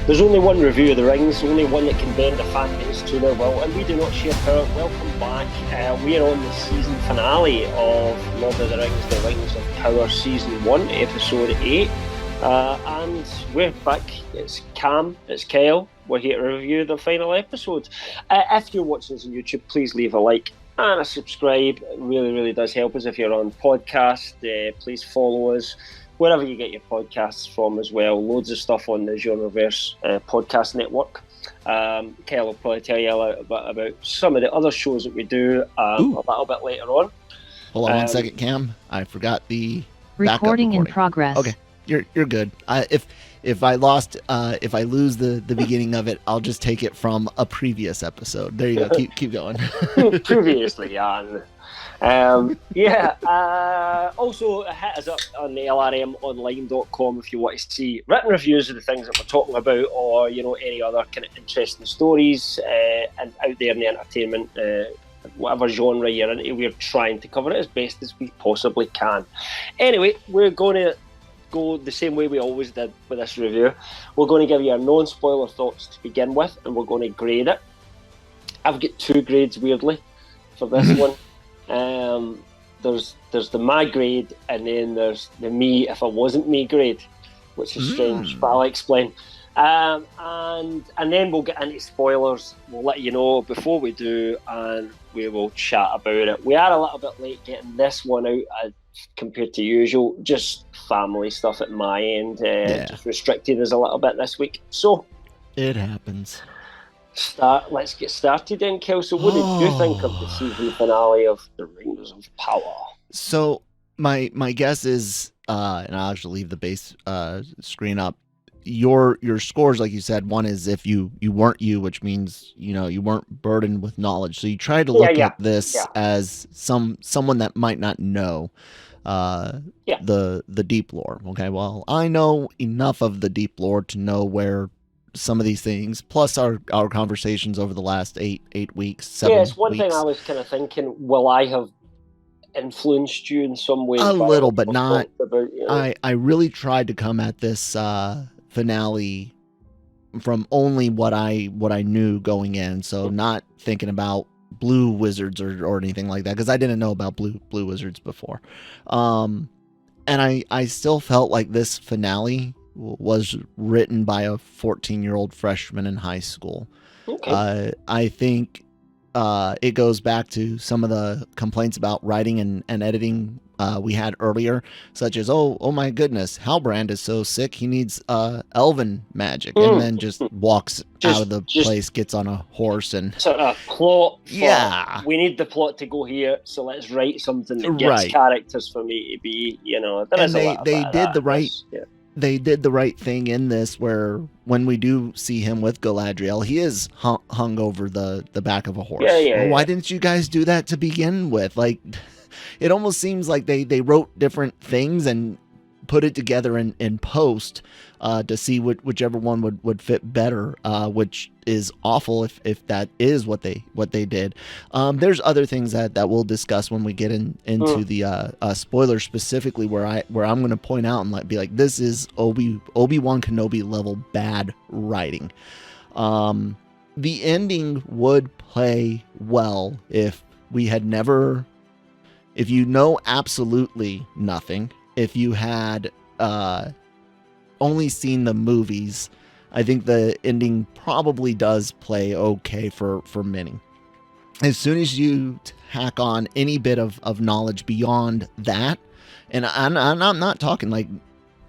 There's only one review of the rings, only one that can bend a fan base to their will, and we do not share power. Welcome back. We are on the season finale of Lord of the Rings, The Rings of Power Season 1, Episode 8. And we're back. It's Cam, it's Kyle. We're here to review the final episode. If you're watching this on YouTube, please leave a like and a subscribe. It really, really does help us. If you're on podcast, please follow us wherever you get your podcasts from as well. Loads of stuff on the GenreVerse podcast network. Kyle will probably tell you a little bit about some of the other shows that we do a little bit later on. Hold on 1 second, Cam. I forgot the recording in progress. Okay, you're good. If I lose the beginning of it, I'll just take it from a previous episode. There you go. Keep going. Previously on. Also, hit us up on the lrmonline.com if you want to see written reviews of the things that we're talking about, or any other kind of interesting stories and out there in the entertainment, whatever genre you're into. We're trying to cover it as best as we possibly can. Anyway, we're going to go the same way we always did with this review. We're going to give you our non-spoiler thoughts to begin with, and we're going to grade it. I've got 2 grades, weirdly, for this one. There's the my grade, and then there's the me if I wasn't me grade, which is strange, but I'll explain. And then we'll get into spoilers. We'll let you know before we do, and we will chat about it. We are a little bit late getting this one out compared to usual. Just family stuff at my end. Just restricted us a little bit this week. So it happens. Let's get started then, Kel. So what did you think of the season finale of The Rings of Power? So my guess is, and I'll actually leave the base screen up, your scores, like you said, one is if you weren't you, which means you weren't burdened with knowledge. So you try to look at this as someone that might not know the deep lore. Okay, well, I know enough of the deep lore to know where some of these things, plus our conversations over the last 8 weeks, 7 weeks. Yes, one thing I was kind of thinking, will I have influenced you in some way? A little, but not. I really tried to come at this finale from only what I knew going in, so not thinking about blue wizards or anything like that, because I didn't know about blue wizards before. And I still felt like this finale was written by a 14-year-old freshman in high school. Okay. I think it goes back to some of the complaints about writing and editing we had earlier, such as, oh my goodness, Halbrand is so sick, he needs elven magic, and then just walks out of the place, gets on a horse, and sort of plot. We need the plot to go here, so let's write something that gets characters for me to be, and they did the right. They did the right thing in this, where when we do see him with Galadriel, he is hung over the back of a horse. Why didn't you guys do that to begin with? Like, it almost seems like they wrote different things and put it together in post to see whichever one would fit better, which is awful if that is what they did. There's other things that we'll discuss when we get into the spoilers, specifically where I'm going to point out and be like, this is Obi-Wan Kenobi level bad writing. The ending would play well if we had never, if you know absolutely nothing, if you had only seen the movies, I think the ending probably does play okay for many. As soon as you tack on any bit of knowledge beyond that, and I'm not talking like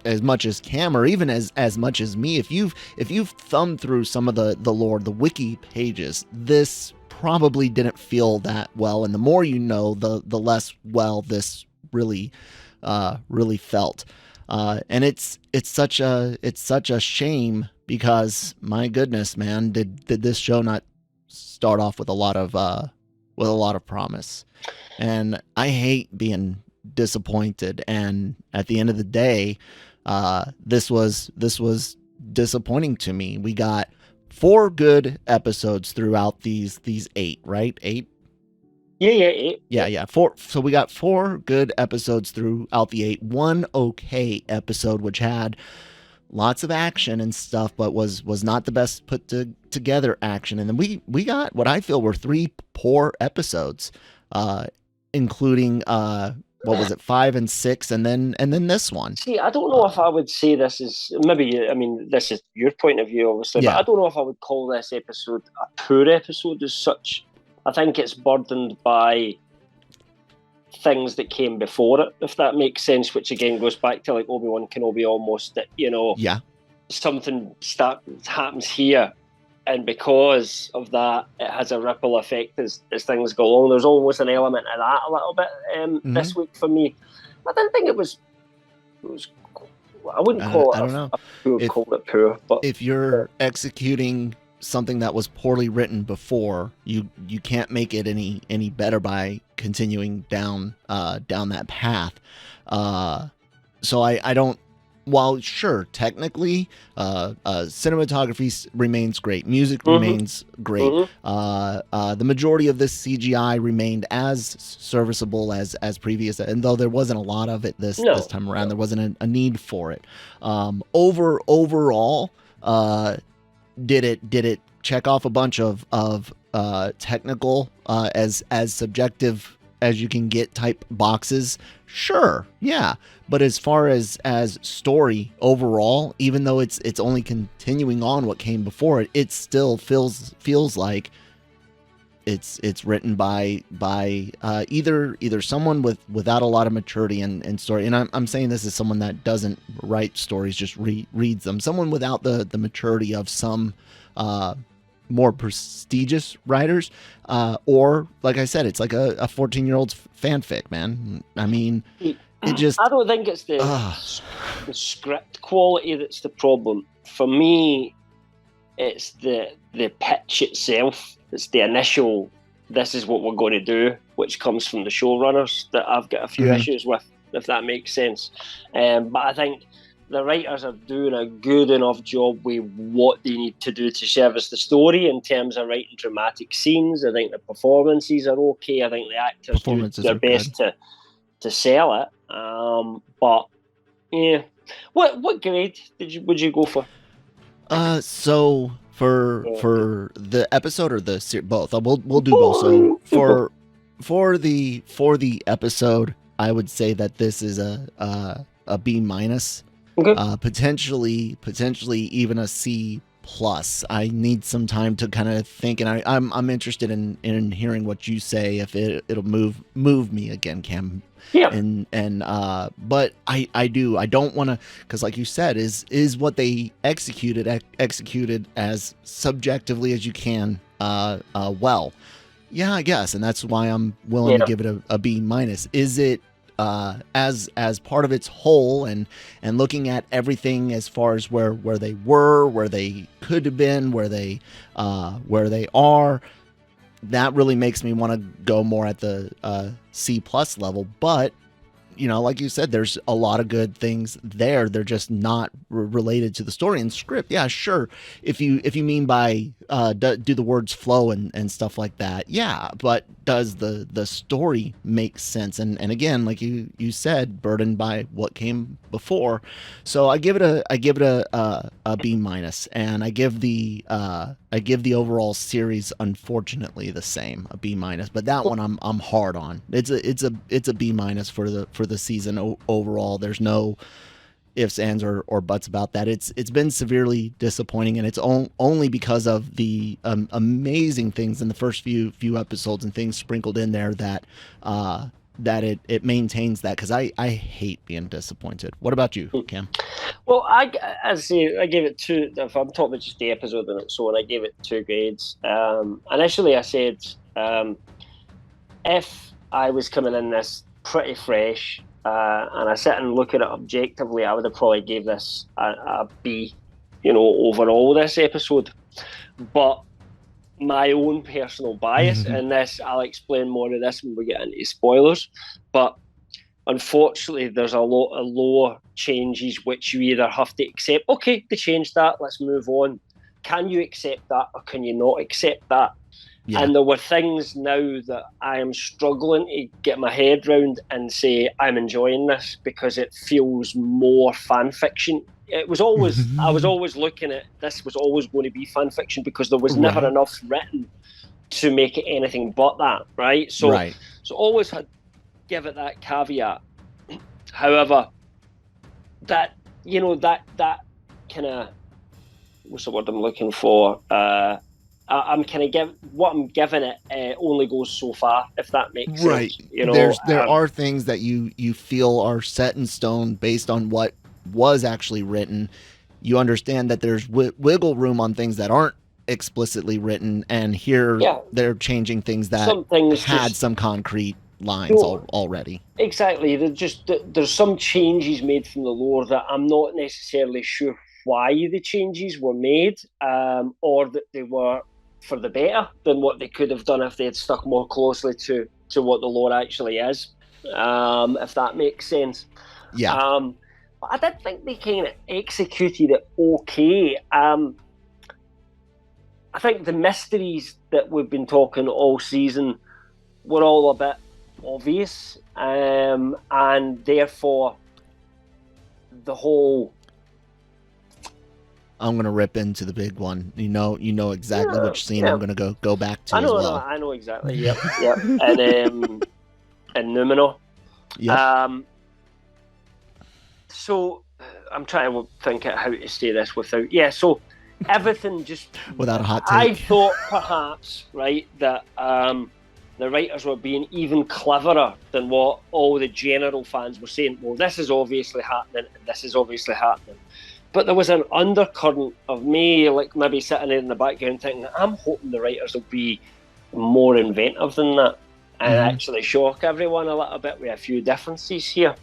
as much as Cam or even as much as me, if you've thumbed through some of the lore, the wiki pages, this probably didn't feel that well, and the more you know, the less well this really felt. And it's such a shame, because my goodness, man, did this show not start off with a lot of promise? And I hate being disappointed. And at the end of the day, this was disappointing to me. We got 4 good episodes throughout these 8, right? 8. Yeah. 4. So we got 4 good episodes throughout the 8. 1 okay episode, which had lots of action and stuff, but was not the best put together action. And then we got what I feel were 3 poor episodes, including what was it, 5 and 6, and then this one. See, I don't know if I would say this is, maybe, I mean, this is your point of view, obviously, but I don't know if I would call this episode a poor episode as such. I think it's burdened by things that came before it, if that makes sense, which again goes back to like Obi-Wan Kenobi almost, that, something happens here, and because of that, it has a ripple effect as things go along. There's almost an element of that a little bit this week for me. I didn't think it was I wouldn't call it poor, but if you're executing something that was poorly written before, you can't make it any better by continuing down that path. So I don't. While sure, technically, cinematography remains great, music remains great. The majority of this CGI remained as serviceable as previous, and though there wasn't a lot of it this time around, there wasn't a need for it. Overall, did it check off a bunch of technical as subjective as you can get type boxes? Sure, yeah. But as far as story overall, even though it's only continuing on what came before it, it still feels like it's written by either someone without a lot of maturity and story. And I'm saying this as someone that doesn't write stories, just reads them. Someone without the maturity of some more prestigious writers, or like I said, it's like a 14-year-old's fanfic, man. I mean, it just, I don't think it's the script quality that's the problem. For me, it's the pitch itself. It's the initial, this is what we're going to do, which comes from the showrunners, that I've got a few issues with, if that makes sense. But I think the writers are doing a good enough job with what they need to do to service the story in terms of writing dramatic scenes. I think the performances are okay. I think the actors do their best to sell it. But yeah, what grade would you go for? So for the episode or the both, we'll do both. So for the episode, I would say that this is a B-. Okay. Potentially even a C+. I need some time to kind of think, and I'm interested in hearing what you say, if it'll move me again, Cam. Yeah. But I don't want to, because like you said, is what they executed as subjectively as you can. Well, yeah, I guess, and that's why I'm willing to give it a B-. Is it? As part of its whole, and looking at everything as far as where they were, where they could have been, where they are, that really makes me want to go more at the C+ level. But like you said, there's a lot of good things there. They're just not related to the story and script. Yeah, sure. If you mean by do the words flow and stuff like that, yeah. But does the story make sense? And again, like you said, burdened by what came before. So I give it a B-, and I give the overall series, unfortunately, the same, a B-. But that one I'm hard on. It's a B- for the season overall. There's no ifs, ands, or buts about that. It's been severely disappointing, and it's only because of the amazing things in the first few episodes and things sprinkled in there that it maintains that, because I hate being disappointed. What about you, Cam? Well, I gave it 2. If I'm talking about just the episode and so on, I gave it 2 grades. Initially, I said if I was coming in this pretty fresh, and I sit and look at it objectively, I would have probably gave this a B, overall, this episode. But my own personal bias in this, I'll explain more of this when we get into spoilers, but unfortunately there's a lot of lower changes which you either have to accept, okay, they changed that, let's move on. Can you accept that, or can you not accept that? Yeah. And there were things now that I am struggling to get my head round and say I'm enjoying this, because it feels more fan fiction it was always, I was always looking at this was always going to be fan fiction because there was never enough written to make it anything but that, right? So always had give it that caveat. However, that kind of, what's the word I'm looking for? I'm kind of what I'm giving it only goes so far, if that makes sense. You know, there are things that you feel are set in stone based on what was actually written. You understand that there's wiggle room on things that aren't explicitly written, and here they're changing things that had some concrete lines already. Exactly. There's some changes made from the lore that I'm not necessarily sure why the changes were made, or that they were for the better than what they could have done if they had stuck more closely to what the lore actually is, if that makes sense. But I did think they kind of executed it okay. I think the mysteries that we've been talking all season were all a bit obvious, and therefore the whole... I'm gonna rip into the big one. You know exactly which scene I'm gonna go back to. I know, as well. I know exactly. Yep. And Numenor. Yep. So I'm trying to think out how to say this without. So everything just without a hot take. I thought perhaps that the writers were being even cleverer than what all the general fans were saying. Well, this is obviously happening, and this is obviously happening. But there was an undercurrent of me, like maybe sitting there in the background thinking, I'm hoping the writers will be more inventive than that and actually shock everyone a little bit with a few differences here.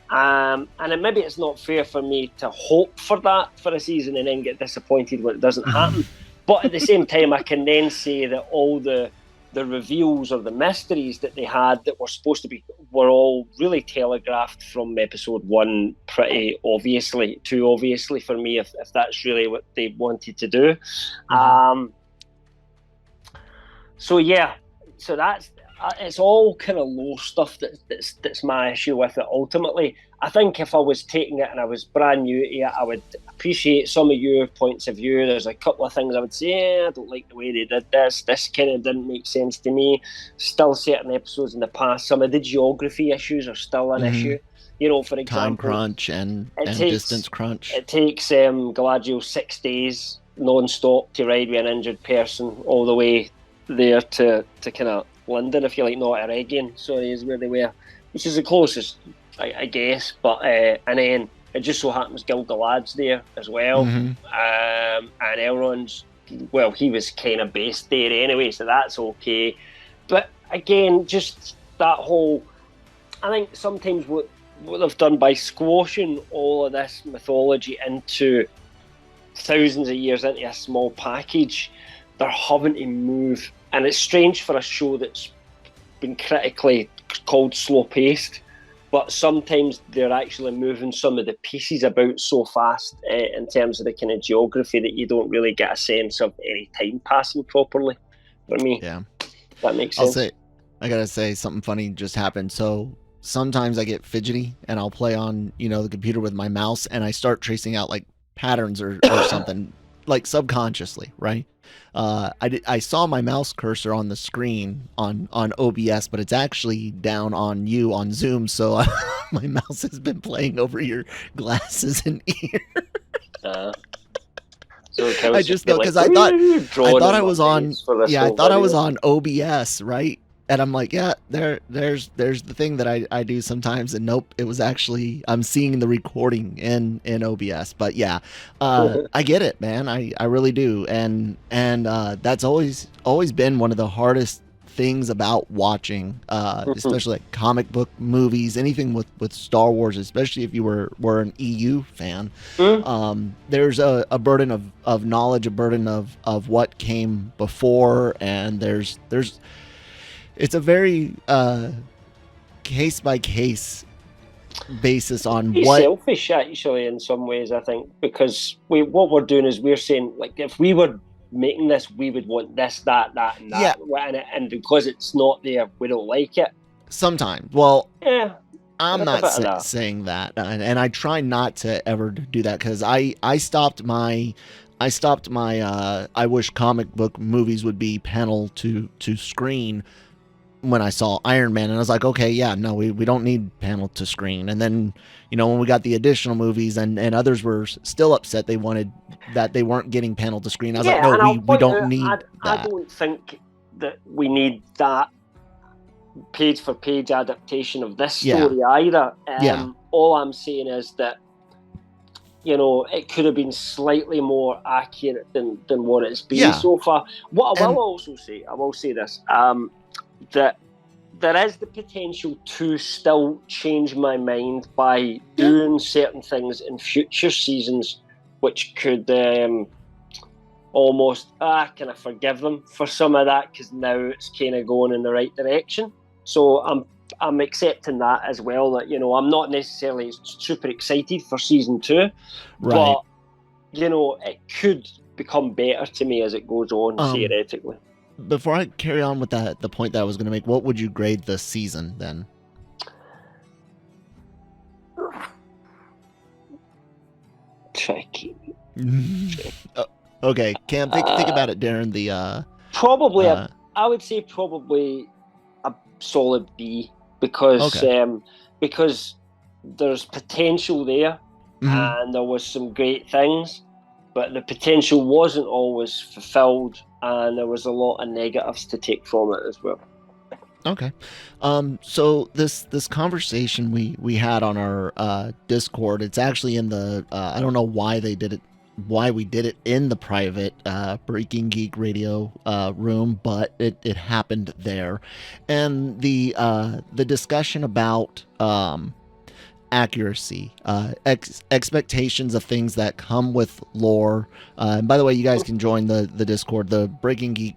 And then maybe it's not fair for me to hope for that for a season and then get disappointed when it doesn't happen. But at the same time, I can then say that all the reveals or the mysteries that they had that were supposed to be were all really telegraphed from episode 1 pretty obviously, too obviously for me, if that's really what they wanted to do. So that's it's all kind of low stuff that's my issue with it ultimately. I think if I was taking it and I was brand new to it, I would appreciate some of your points of view. There's a couple of things I would say, I don't like the way they did this. This kind of didn't make sense to me. Still certain episodes in the past, some of the geography issues are still an issue. You know, for example, time crunch and distance crunch. It takes Galadriel 6 days non-stop to ride with an injured person all the way there to kind of London, if you like, not Eregion, is where they were, which is the closest, I guess. But and then it just so happens Gil-galad's there as well, and Elrond's, well, he was kind of based there anyway, so that's okay. But again, just that whole, I think sometimes what they've done by squashing all of this mythology into thousands of years into a small package, they're having to move. And it's strange for a show that's been critically called slow-paced, but sometimes they're actually moving some of the pieces about so fast in terms of the kind of geography that you don't really get a sense of any time passing properly for me. Yeah. That makes sense. I gotta say, something funny just happened. So sometimes I get fidgety and I'll play on, the computer with my mouse and I start tracing out like patterns or something, like subconsciously, right? I saw my mouse cursor on the screen on OBS, but it's actually down on you on Zoom. So my mouse has been playing over your glasses and ear. So I just know because I thought I was on. Yeah, I thought I was on OBS, right? And I'm like, yeah, there's the thing that I do sometimes, and nope, it was actually I'm seeing the recording in OBS. But yeah, I get it, man. I really do, and that's always been one of the hardest things about watching, especially like comic book movies, anything with Star Wars, especially if you were an EU fan. There's a burden of knowledge, a burden of what came before, and there's it's a very case by case basis on it's what selfish actually in some ways, I think, because what we're doing is we're saying, like, if we were making this, we would want this, that, and that, and because it's not there, we don't like it. Sometimes, well, yeah, I'm not saying that, and I try not to ever do that, because I stopped my I wish comic book movies would be panel to screen when I saw Iron Man, and I was like, okay, yeah, no, we don't need panel to screen. And then, when we got the additional movies and others were still upset they weren't getting panel to screen, I was like, no, we don't need that. I don't think that we need that page for page adaptation of this story either. All I'm saying is that it could have been slightly more accurate than what it's been so far. What I will say this, that there is the potential to still change my mind by doing certain things in future seasons, which could almost kind of forgive them for some of that, because now it's kind of going in the right direction. So I'm accepting that as well, that I'm not necessarily super excited for season 2, but it could become better to me as it goes on, theoretically. Before I carry on with the point that I was going to make, what would you grade the season then? Tricky. Okay, Cam, think about it, Darren. Probably I would say probably a solid B, because there's potential there, and there was some great things, but the potential wasn't always fulfilled, and there was a lot of negatives to take from it as well. Okay. So this conversation we had on our Discord, it's actually in the I don't know why we did it in the private Breaking Geek Radio room, but it happened there. And the discussion about accuracy, expectations of things that come with lore. And by the way, you guys can join the Discord. The Breaking Geek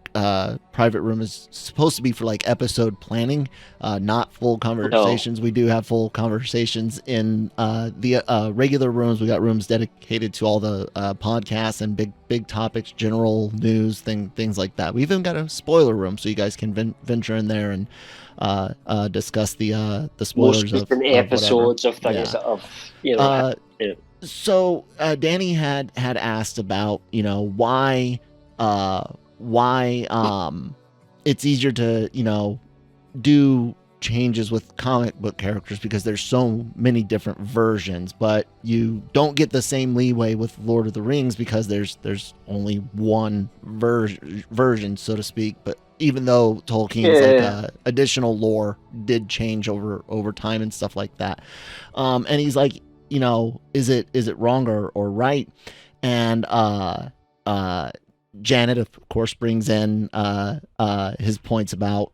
private room is supposed to be for like episode planning, not full conversations. We do have full conversations in the regular rooms. We got rooms dedicated to all the podcasts and big topics, general news, things like that. We even got a spoiler room, so you guys can venture in there and discuss the spoilers of episodes of things that have So Danny had asked about why it's easier to do changes with comic book characters, because there's so many different versions, but you don't get the same leeway with Lord of the Rings because there's only one version, so to speak. But even though Tolkien's additional lore did change over time and stuff like that, and he's like, is it wrong or right? And Janet, of course, brings in his points about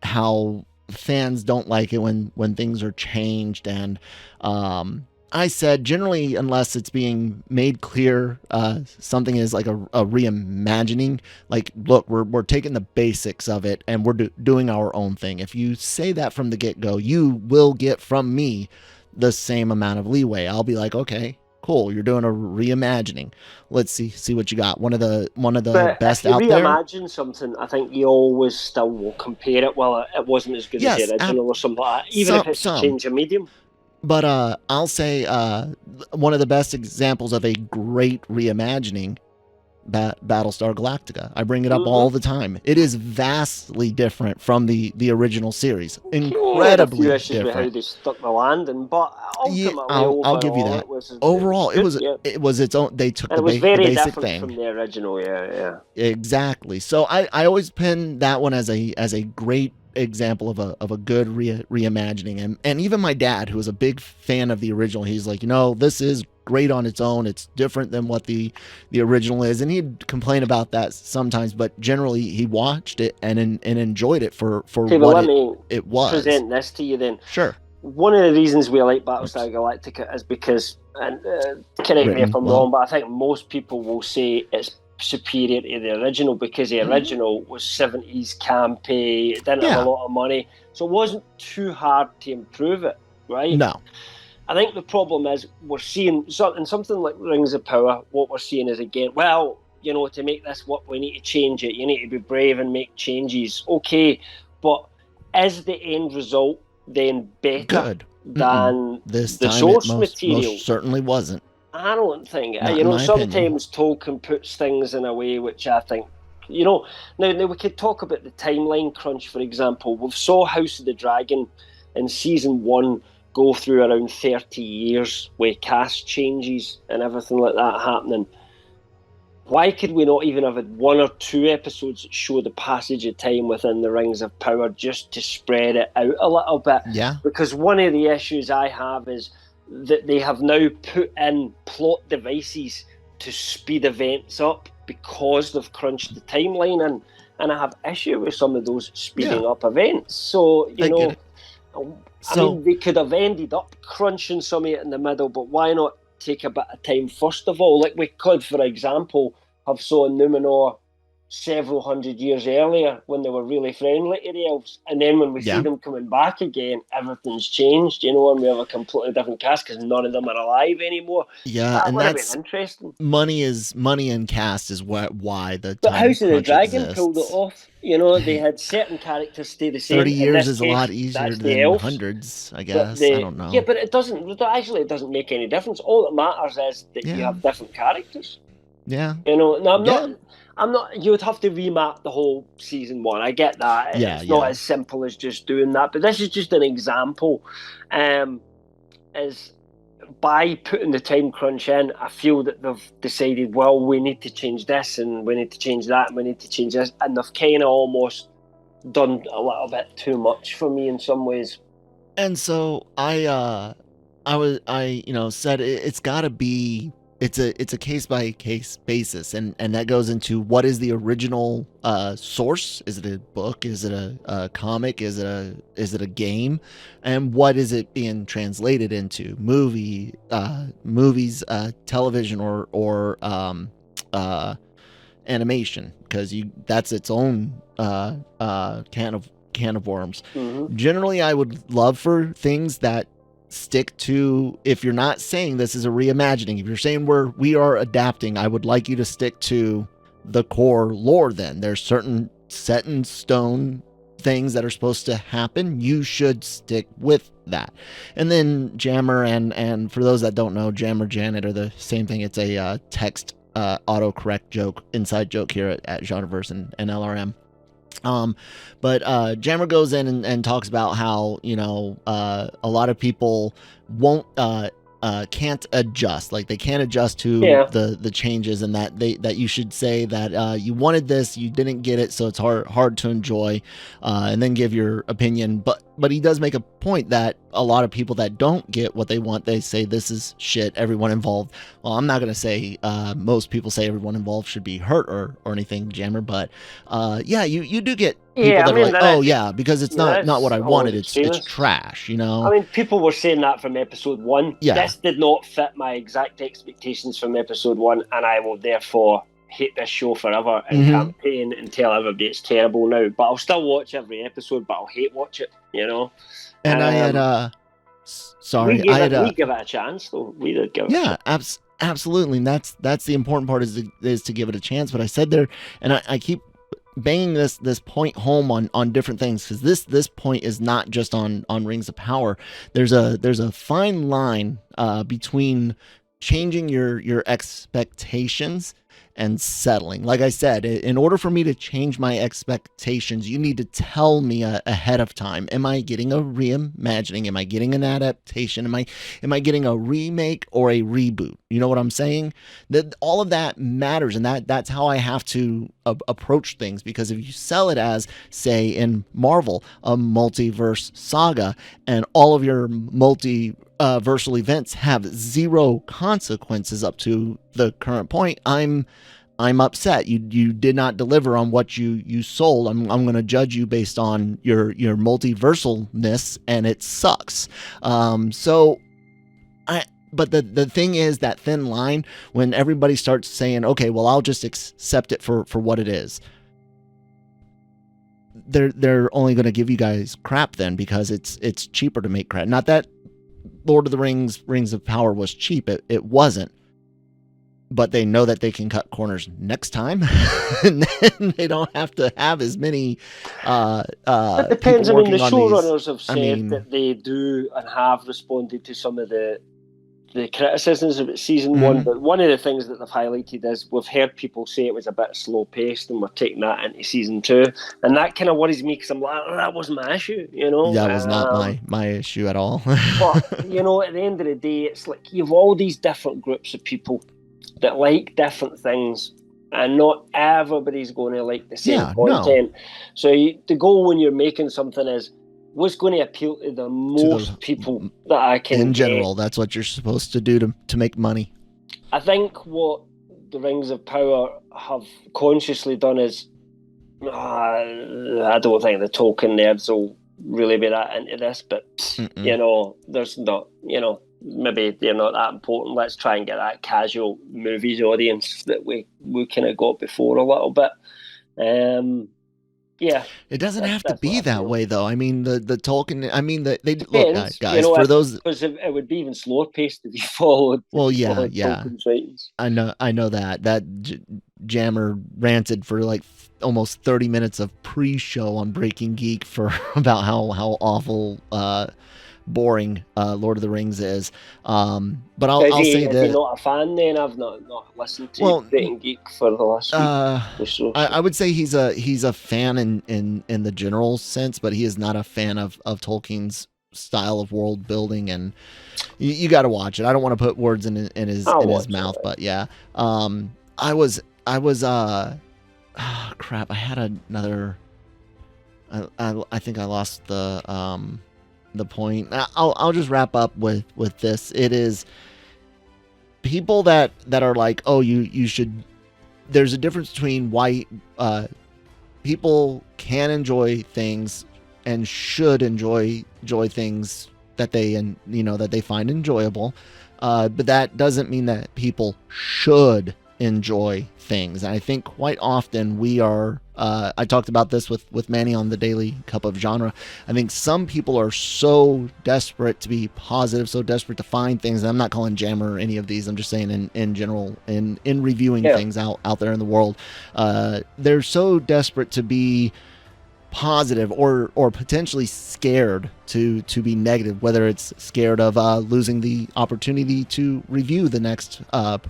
how fans don't like it when things are changed, and I said generally, unless it's being made clear, something is like a reimagining. Like, look, we're taking the basics of it and we're doing our own thing. If you say that from the get-go, you will get from me the same amount of leeway. I'll be like, okay, cool, you're doing a reimagining. Let's see what you got. One of the best out there. If you reimagine something, I think you always still will compare it. Well, it wasn't as good as the original or something like that, even if it's a change of medium. But I'll say one of the best examples of a great reimagining, Battlestar Galactica. I bring it up all the time. It is vastly different from the original series. Incredibly different. With how they stuck the landing, but ultimately, I'll give you that. Overall, it was its own. They took the basic thing from the original. Yeah. Exactly. So I always pin that one as a great example of a good reimagining, and even my dad, who was a big fan of the original, he's like, this is great on its own. It's different than what the original is, and he'd complain about that sometimes, but generally he watched it and enjoyed it for what it was. Present this to you then. Sure. One of the reasons we like Battlestar Galactica is because, and correct me if I'm wrong, but I think most people will say it's superior to the original, because the original was 70s campy, it didn't have a lot of money, so it wasn't too hard to improve it, right? No. I think the problem is we're seeing, in something like Rings of Power, what we're seeing is, again, well, to make this work, we need to change it, you need to be brave and make changes. Okay, but is the end result then better? Good. than this the time source it material. Most certainly wasn't. I don't think. Not sometimes Tolkien puts things in a way which I think, now we could talk about the timeline crunch, for example. We saw House of the Dragon in season 1 go through around 30 years with cast changes and everything like that happening. Why could we not even have had 1 or 2 episodes that show the passage of time within the Rings of Power just to spread it out a little bit? Yeah. Because one of the issues I have is that they have now put in plot devices to speed events up because they've crunched the timeline, and I have issue with some of those speeding up events. So, I mean, they could have ended up crunching some of it in the middle, but why not take a bit of time first of all? Like we could, for example, have saw Numenor several hundred years earlier when they were really friendly to the elves, and then when we see them coming back again, everything's changed, and we have a completely different cast because none of them are alive anymore. And would that's have been interesting. Money and cast is why the but House of the Dragon exists. Pulled it off. They had certain characters stay the same. 30 years is a lot easier than hundreds, I guess. I don't know. Yeah, but it doesn't make any difference. All that matters is that you have different characters. Yeah. I'm not. You would have to remap the whole season 1. I get that. It's not as simple as just doing that. But this is just an example. Is by putting the time crunch in, I feel that they've decided, well, we need to change this and we need to change that and we need to change this, and they've kind of almost done a little bit too much for me in some ways. And so I said it's got to be. It's a case by case basis, and that goes into what is the original source? Is it a book? Is it a comic? Is it a game? And what is it being translated into? Movies, television, or animation? Because that's its own can of worms. Mm-hmm. Generally, I would love for things that stick to, if you're not saying this is a reimagining, if you're saying we are adapting, I would like you to stick to the core lore. Then there's certain set in stone things that are supposed to happen. You should stick with that. And then Jammer and for those that don't know, Jammer Janet are the same thing. It's a text autocorrect inside joke here at GenreVerse and LRM. But Jammer goes in and talks about how, a lot of people can't adjust, like they can't adjust to the changes, and that you should say that you wanted this, you didn't get it, so it's hard to enjoy, and then give your opinion. But he does make a point that a lot of people that don't get what they want, they say this is shit, everyone involved. Well, I'm not going to say most people say everyone involved should be hurt or anything, Jammer, but you do get people that are like, because it's not what I wanted, it's trash, I mean, people were saying that from episode 1. Yeah. This did not fit my exact expectations from episode 1, and I will therefore hate this show forever and campaign and tell everybody it's terrible now. But I'll still watch every episode, but I'll hate watch it, And I had we give it a chance, though. We did give it a chance. Absolutely. And that's the important part is to give it a chance. But I said there, and I keep banging this point home on different things, because this point is not just on Rings of Power. There's a fine line between changing your expectations and settling. Like I said, in order for me to change my expectations, you need to tell me ahead of time. Am I getting a reimagining? Am I getting an adaptation? Am I getting a remake or a reboot? You know what I'm saying? That all of that matters, and that's how I have to approach things. Because if you sell it as, say, in Marvel, a multiverse saga, and all of your multiversal events have zero consequences up to the current point, I'm upset. You did not deliver on what you sold. I'm going to judge you based on your multiversalness, and it sucks. But the thing is, that thin line when everybody starts saying, okay, well, I'll just accept it for what it is. They're only going to give you guys crap then, because it's cheaper to make crap. Not that Lord of the Rings of Power was cheap. It wasn't. but they know that they can cut corners next time, and then they don't have to have as many. It depends. I mean, the showrunners have said that they do and have responded to some of the criticisms about season one, but one of the things that they've highlighted is we've heard people say it was a bit slow paced, and we're taking that into season 2, and that kind of worries me because I'm like, that wasn't my issue, That was not my issue at all. But at the end of the day, it's like you've all these different groups of people that like different things, and not everybody's going to like the same content. No. So the goal when you're making something is, what's going to appeal to the most people that I can in general, that's what you're supposed to do to make money. I think what the Rings of Power have consciously done is, I don't think the Tolkien nerds will really be that into this, but, there's not, maybe they're not that important. Let's try and get that casual movies audience that we kind of got before a little bit. Yeah, it doesn't have to be that way, though. I mean, the Tolkien. I mean, they look, guys. For those, because it would be even slower paced if you followed. Well, yeah. I know that Jammer ranted for like almost 30 minutes of pre-show on Breaking Geek for about how awful, boring Lord of the Rings is. But I'll say that. You're not a fan, then? I've not listened to Breaking Geek for the last week. I would say he's a fan in the general sense, but he is not a fan of Tolkien's style of world building, and you got to watch it. I don't want to put words in his mouth, but yeah. I was crap. I had another. I think I lost the point. I'll just wrap up with this. It is people that are like, oh, you should. There's a difference between why people can enjoy things and should enjoy things that they find enjoyable, but that doesn't mean that people should enjoy things. And I think quite often we are, I talked about this with Manny on the Daily Cup of Genre. I think some people are so desperate to be positive, so desperate to find things. And I'm not calling Jammer or any of these. I'm just saying in general, in reviewing things out there in the world. They're so desperate to be positive or potentially scared to be negative, whether it's scared of losing the opportunity to review the next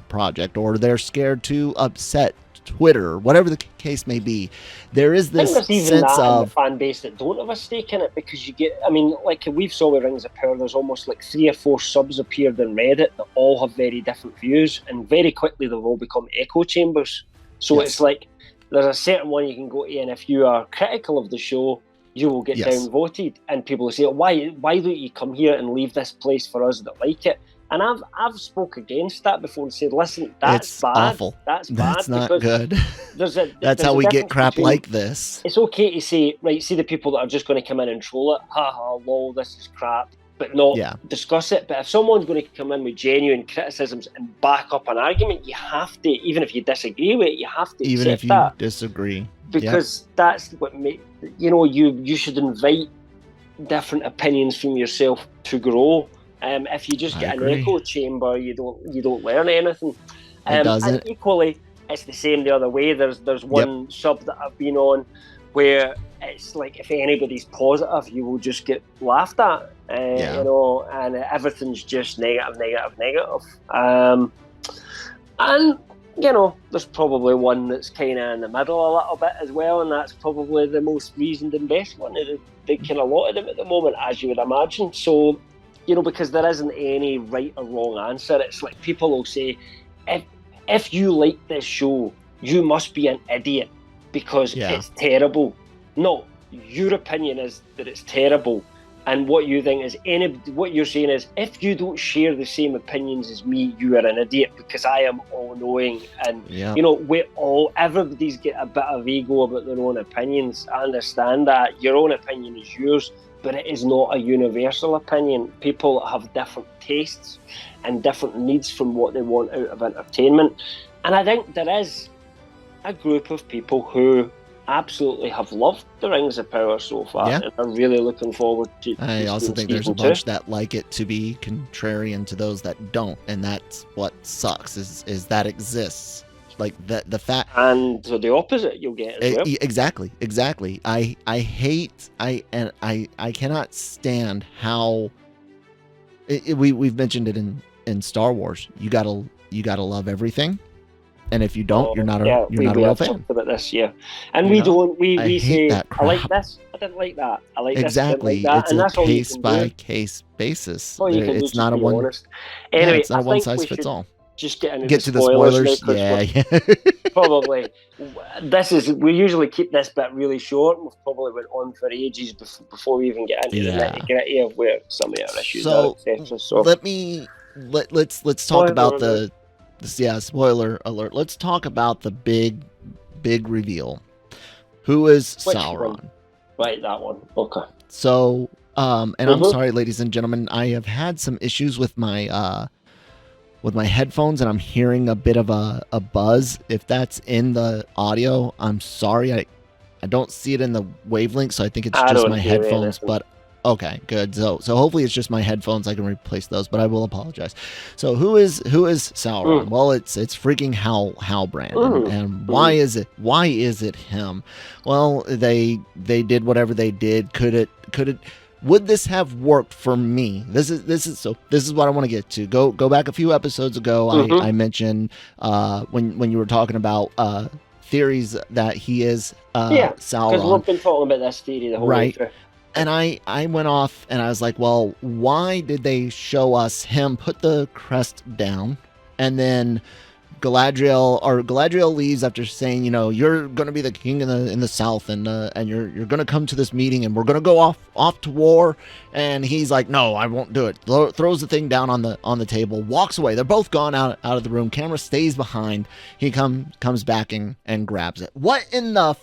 project, or they're scared to upset Twitter, or whatever the case may be. There is this sense of the fan base that don't have a stake in it, because you get, I mean, like we've saw with Rings of Power, there's almost like 3 or 4 subs appeared in Reddit that all have very different views, and very quickly they've all become echo chambers. So it's like there's a certain one you can go to, and if you are critical of the show, you will get downvoted, and people will say, why don't you come here and leave this place for us that like it? And I've spoke against that before and said, listen, that's bad. Awful. That's bad. That's not good. That's how we get crap like this. It's okay to say, right, see the people that are just going to come in and troll it, haha, lol, this is crap, but not discuss it. But if someone's going to come in with genuine criticisms and back up an argument, you have to, even if you disagree with it, you have to even accept if you that. Disagree. Because that's what you should invite different opinions from yourself to grow. If you just get an echo chamber, you don't learn anything. It doesn't. And equally, it's the same the other way. There's one sub that I've been on where it's like if anybody's positive, you will just get laughed at, and everything's just negative. And there's probably one that's kind of in the middle a little bit as well, and that's probably the most reasoned and best one. They kind of lot of them at the moment, as you would imagine. So, because there isn't any right or wrong answer. It's like people will say, if you like this show, you must be an idiot because it's terrible. No, your opinion is that it's terrible. And what you think is, what you're saying is, if you don't share the same opinions as me, you are an idiot because I am all-knowing. And, everybody's get a bit of ego about their own opinions. I understand that. Your own opinion is yours, but it is not a universal opinion. People have different tastes and different needs from what they want out of entertainment. And I think there is a group of people who absolutely have loved the Rings of Power so far, and I'm really looking forward to. I also think there's a bunch that like it to be contrarian to those that don't, and that's what sucks is that exists. Like the fact, and so the opposite you'll get as well. Exactly. I cannot stand how we've mentioned it in Star Wars. You gotta love everything, and if you don't, you're not a real fan. About this, and we say I like this, I didn't like that, I like exactly. This, I like that. It's and a that's case by case basis. It's not a one. Honest. Anyway, it's not a one size fits all. Just get to the spoilers. Probably. We usually keep this bit really short. We've probably went on for ages before we even get into the nitty-gritty of where some of our issues are, etc. So let's talk about spoiler alert. Let's talk about the big reveal. Who is Sauron? One? Right, that one. Okay. So, and I'm sorry, ladies and gentlemen, I have had some issues with my headphones, and I'm hearing a bit of a buzz. If that's in the audio, I'm sorry. I don't see it in the wavelength, so I think it's just my headphones. But okay, good. So hopefully it's just my headphones. I can replace those, but I will apologize. So who is Sauron? Well, it's freaking Halbrand, and why is it him? Well, they did whatever they did. Could it? Would this have worked for me? This is what I want to get to. Go back a few episodes ago. I mentioned when you were talking about theories that he is Sauron. Because we've been talking about this theory the whole way through. And I went off and I was like, well, why did they show us him put the crest down, and then Galadriel leaves after saying, you're going to be the king in the south, and you're going to come to this meeting, and we're going to go off to war. And he's like, no, I won't do it. Throws the thing down on the table, walks away. They're both gone out of the room. Camera stays behind. He comes back and grabs it. What in the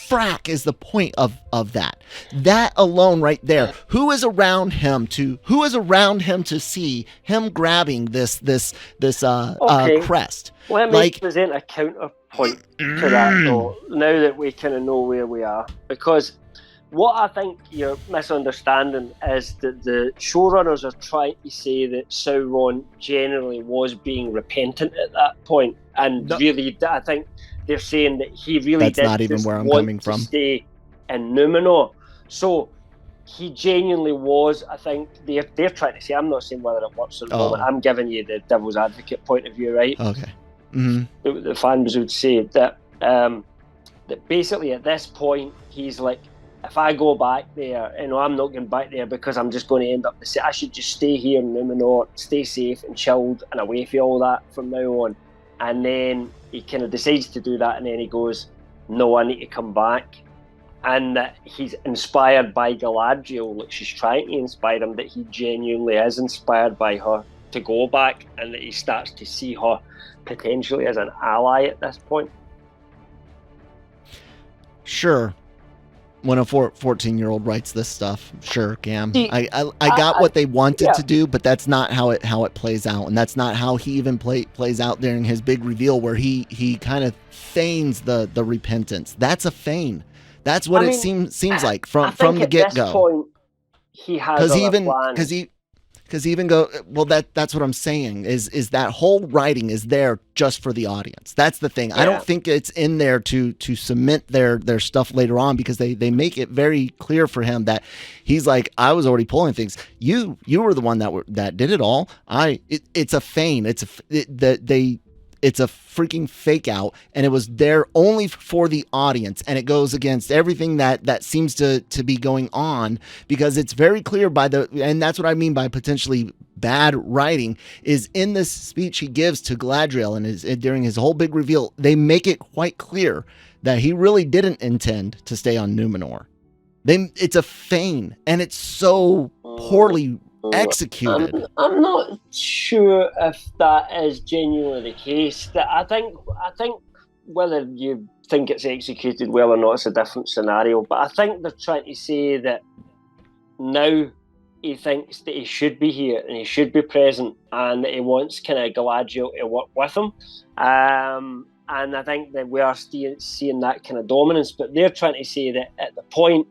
frack is the point of that? That alone right there. Who is around him to see him grabbing this crest? Let me present a counterpoint to that, though, now that we kind of know where we are. Because what I think you're misunderstanding is that the showrunners are trying to say that Sauron generally was being repentant at that point. And really, I think they're saying that he really That's not even where I'm coming from. Stay in Numenor. So he genuinely was. I think they're trying to say. I'm not saying whether it works or not. I'm giving you the devil's advocate point of view, right? Okay. Mm-hmm. The fans would say that that basically at this point he's like, if I go back there, I'm not going back there because I'm just going to end up I should just stay here in Numenor, stay safe and chilled and away from all that from now on. And then he kind of decides to do that, and then he goes, no, I need to come back. And that he's inspired by Galadriel, like she's trying to inspire him, that he genuinely is inspired by her to go back, and that he starts to see her potentially as an ally at this point. Sure. When a 14-year-old writes this stuff, sure, Cam. I got what they wanted to do, but that's not how it plays out, and that's not how he even plays out during his big reveal, where he kind of feigns the repentance. That's a feign. That's what it seems like from the get go. Point, he has because even that's what I'm saying is that whole writing is there just for the audience. That's the thing. I don't think it's in there to cement their stuff later on, because they make it very clear for him that he's like, I was already pulling things. You were the one that did it all. It's a feign. It's a freaking fake out, and it was there only for the audience, and it goes against everything that seems to be going on, because it's very clear and that's what I mean by potentially bad writing, is in this speech he gives to Galadriel and during his whole big reveal, they make it quite clear that he really didn't intend to stay on Numenor. It's a feign, and it's so poorly executed. I'm not sure if that is genuinely the case. That I think whether you think it's executed well or not is a different scenario. But I think they're trying to say that now he thinks that he should be here and he should be present, and that he wants kind of Galadriel to work with him. And I think that we are seeing that kind of dominance, but they're trying to say that at the point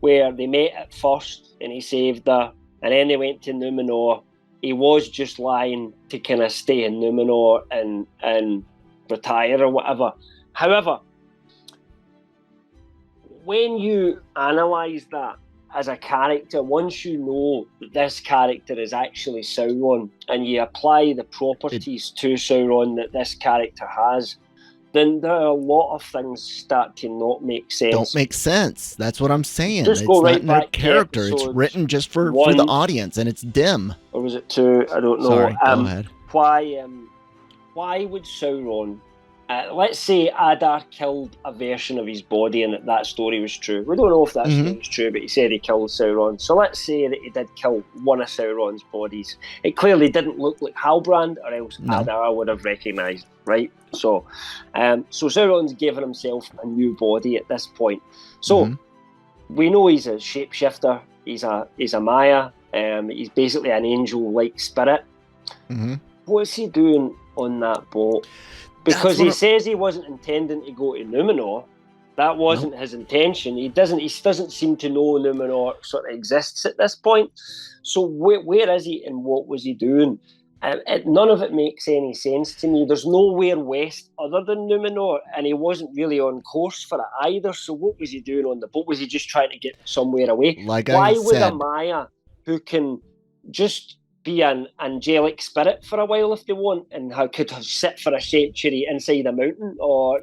where they met at first and he saved her, and then they went to Numenor, he was just lying to kind of stay in Numenor and retire or whatever. However, when you analyse that as a character, once you know that this character is actually Sauron and you apply the properties to Sauron that this character has, then there are a lot of things start to not make sense. Don't make sense. That's what I'm saying. Just it's go right not in their back character. It's written just for the audience, and it's dim. Or was it 2? I don't know. Sorry, go ahead. Why would Sauron... let's say Adar killed a version of his body and that story was true. We don't know if that story was true, but he said he killed Sauron. So let's say that he did kill one of Sauron's bodies. It clearly didn't look like Halbrand, or else Adar would have recognised, right? So Sauron's given himself a new body at this point. So we know he's a shapeshifter. He's a Maya. He's basically an angel-like spirit. What's he doing on that boat? Because he says he wasn't intending to go to Numenor. That wasn't his intention. He doesn't seem to know Numenor sort of exists at this point. So where is he and what was he doing? None of it makes any sense to me. There's nowhere west other than Numenor, and he wasn't really on course for it either. So what was he doing on the boat? Was he just trying to get somewhere away? Why would a Maya who can just be an angelic spirit for a while if they want, and how could sit for a century inside a mountain, or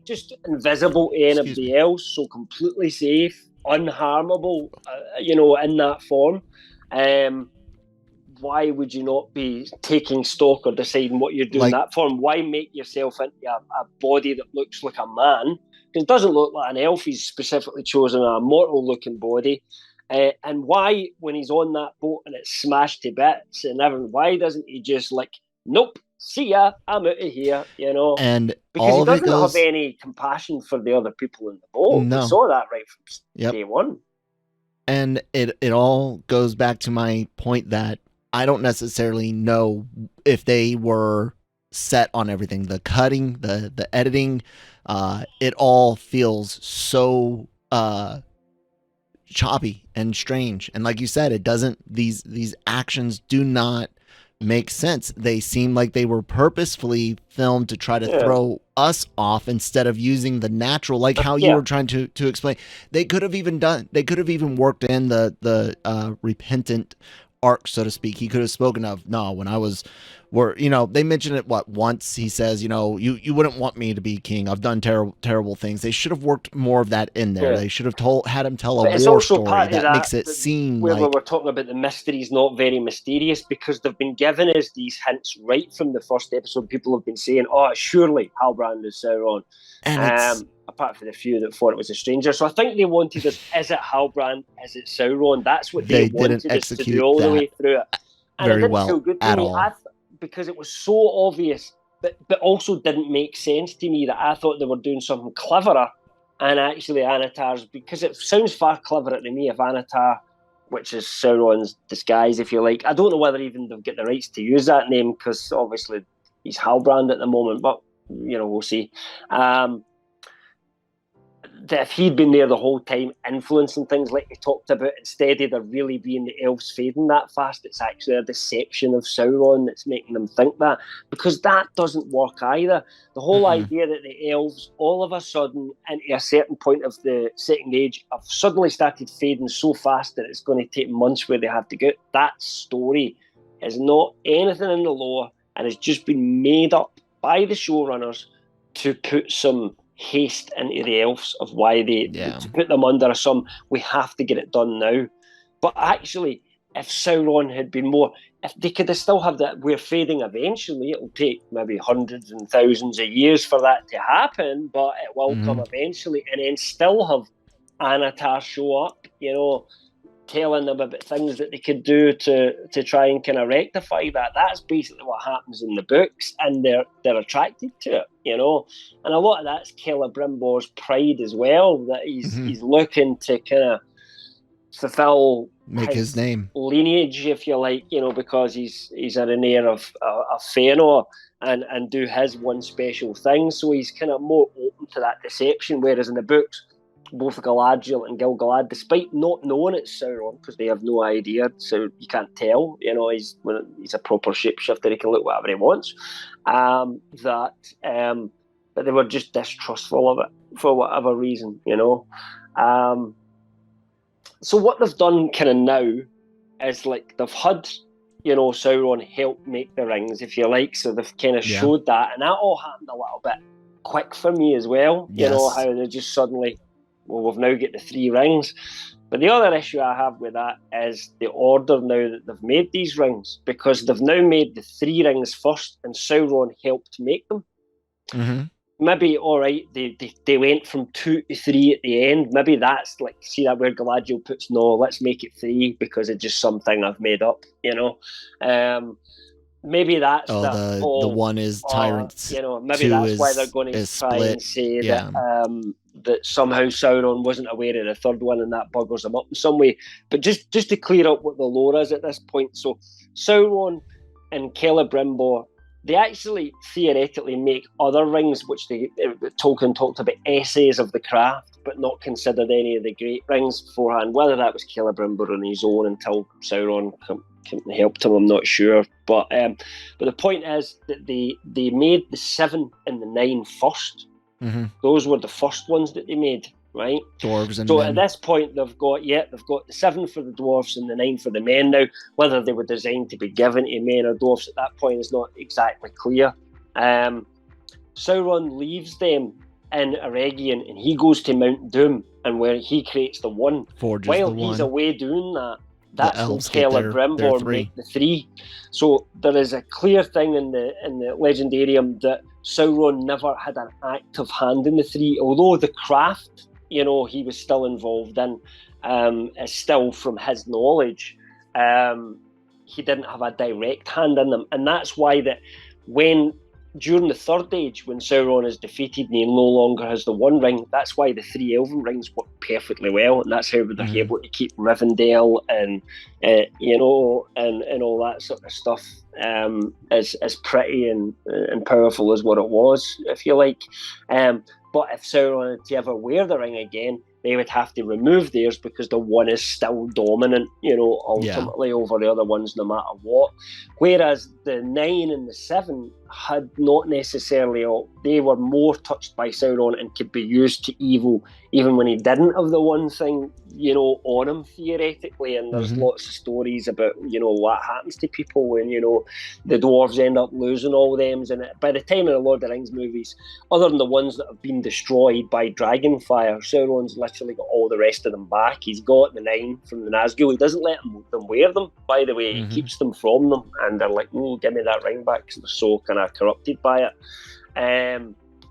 just invisible to anybody else, so completely safe, unharmable, in that form? Why would you not be taking stock or deciding what you're doing that form? Why make yourself into a body that looks like a man? Because it doesn't look like an elf. He's specifically chosen a mortal looking body. And why, when he's on that boat and it's smashed to bits and everything, why doesn't he just nope, see ya, I'm out of here, And because he doesn't have any compassion for the other people in the boat. No. We saw that right from day one. And it all goes back to my point that I don't necessarily know if they were set on everything. The cutting, the editing, it all feels so choppy and strange, and like you said, it doesn't, these actions do not make sense. They seem like they were purposefully filmed to try to throw us off instead of using the natural, like how you were trying to explain. They could have even worked in the repentant arc, so to speak. He could have spoken of, no, when I was they mentioned it once. He says, you wouldn't want me to be king. I've done terrible things. They should have worked more of that in there. They should have had him tell a war story that makes it seem where like we're talking about the mystery's not very mysterious, because they've been giving us these hints right from the first episode. People have been saying, surely Halbrand is Sauron. And apart from the few that thought it was a stranger. So I think they wanted us, is it Halbrand? Is it Sauron? That's what they wanted us to do all the way through it. And very it didn't well feel good to at me. all. Because it was so obvious, but also didn't make sense to me, that I thought they were doing something cleverer. And actually Anatar's, because it sounds far cleverer to me if Anatar, which is Sauron's disguise, if you like. I don't know whether even they've got the rights to use that name, because obviously he's Halbrand at the moment, but we'll see. That if he'd been there the whole time influencing things like we talked about, instead of there really being the elves fading that fast, it's actually a deception of Sauron that's making them think that, because that doesn't work either. The whole idea that the elves all of a sudden into a certain point of the second age have suddenly started fading so fast that it's going to take months where they have to go, that story is not anything in the lore and has just been made up by the showrunners to put some haste into the elves of why to put them under we have to get it done now. But actually, if Sauron had been more, if they could have still have that, we're fading eventually, it'll take maybe hundreds and thousands of years for that to happen, but it will come eventually, and then still have Anatar show up, telling them about things that they could do to try and kind of rectify that. That's basically what happens in the books, and they're attracted to it, And a lot of that's Celebrimbor's pride as well, that he's looking to kind of fulfill make his name lineage, if you like, because he's an heir of Fëanor and do his one special thing. So he's kind of more open to that deception. Whereas in the books, both Galadriel and Gil-galad, despite not knowing it's Sauron because they have no idea, so you can't tell. He's a proper shapeshifter. He can look whatever he wants. But they were just distrustful of it for whatever reason. So what they've done kind of now is like they've had, Sauron help make the rings, if you like. So they've kind of showed that, and that all happened a little bit quick for me as well. Yes. How they just suddenly, we've now got the 3 rings. But the other issue I have with that is the order now that they've made these rings, because they've now made the 3 rings first, and Sauron helped make them. Mm-hmm. Maybe, all right, they went from 2 to 3 at the end. Maybe that's like, see that where Galadriel puts, no, let's make it 3 because it's just something I've made up, Maybe that's the one is tyrants. Maybe that's why they're going to try split. And say that somehow Sauron wasn't aware of the third one and that buggers them up in some way. But just to clear up what the lore is at this point, so Sauron and Celebrimbor, they actually theoretically make other rings, which Tolkien talked about essays of the craft, but not considered any of the great rings beforehand. Whether that was Celebrimbor on his own until Sauron helped him, I'm not sure. But the point is that they made the 7 and the 9 first. Mm-hmm. Those were the first ones that they made, right? Dwarves and so men. At this point they've got the 7 for the dwarves and the 9 for the men. Now, whether they were designed to be given to men or dwarves at that point is not exactly clear. Sauron leaves them in Eregion and he goes to Mount Doom, and where he creates the 1. Forges while the he's 1. away doing that, that's when Celebrimbor Celebrimbor make the 3. So there is a clear thing in the Legendarium that Sauron never had an active hand in the 3, although the craft, he was still involved in, is still from his knowledge. He didn't have a direct hand in them, and that's why that when during the Third Age, when Sauron is defeated and he no longer has the 1 ring, that's why the 3 elven rings work perfectly well, and that's how they're able to keep Rivendell and and all that sort of stuff as pretty and powerful as what it was, if you like. But if Sauron had to ever wear the ring again, they would have to remove theirs because the 1 is still dominant, ultimately over the other ones, no matter what. Whereas the 9 and the 7 had not necessarily, they were more touched by Sauron and could be used to evil, even when he didn't have the 1 thing, on him theoretically. And there's lots of stories about, what happens to people when, the dwarves end up losing all them. And by the time of the Lord of the Rings movies, other than the ones that have been destroyed by Dragonfire, Sauron's literally got all the rest of them back. He's got the 9 from the Nazgul. He doesn't let them wear them, by the way. He keeps them from them, and they're like, oh, give me that ring back, because they're so kind of corrupted by it.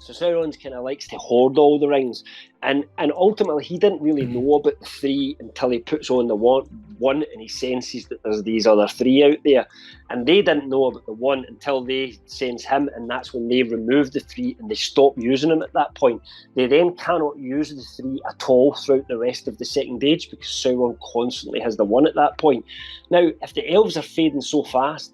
So Sauron's kind of likes to hoard all the rings, and ultimately he didn't really know about the 3 until he puts on the one and he senses that there's these other 3 out there, and they didn't know about the 1 until they sense him, and that's when they remove the 3 and they stop using him at that point. They then cannot use the 3 at all throughout the rest of the Second Age because Sauron constantly has the 1 at that point. Now, if the elves are fading so fast,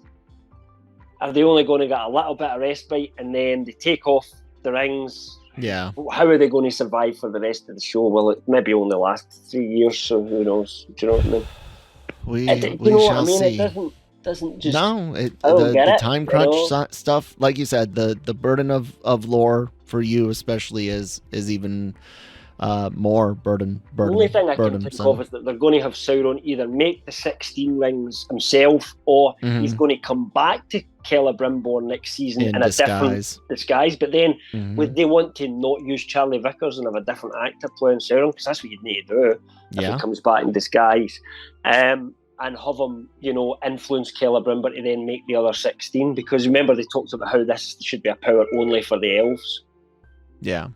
are they only going to get a little bit of respite and then they take off the rings? Yeah. How are they going to survive for the rest of the show? Well, it maybe only last 3 years, so who knows? Do you know what I mean? We shall see. It doesn't just... No, the time crunch stuff, like you said, the burden of lore for you especially is even more burden. The only thing I can think of is that they're going to have Sauron either make the 16 rings himself, or he's going to come back to Celebrimbor next season in a different disguise. But then would they want to not use Charlie Vickers and have a different actor playing Sauron? Because that's what you'd need to do if he comes back in disguise. And have him, influence Celebrimbor to then make the other 16. Because remember, they talked about how this should be a power only for the elves. Yeah.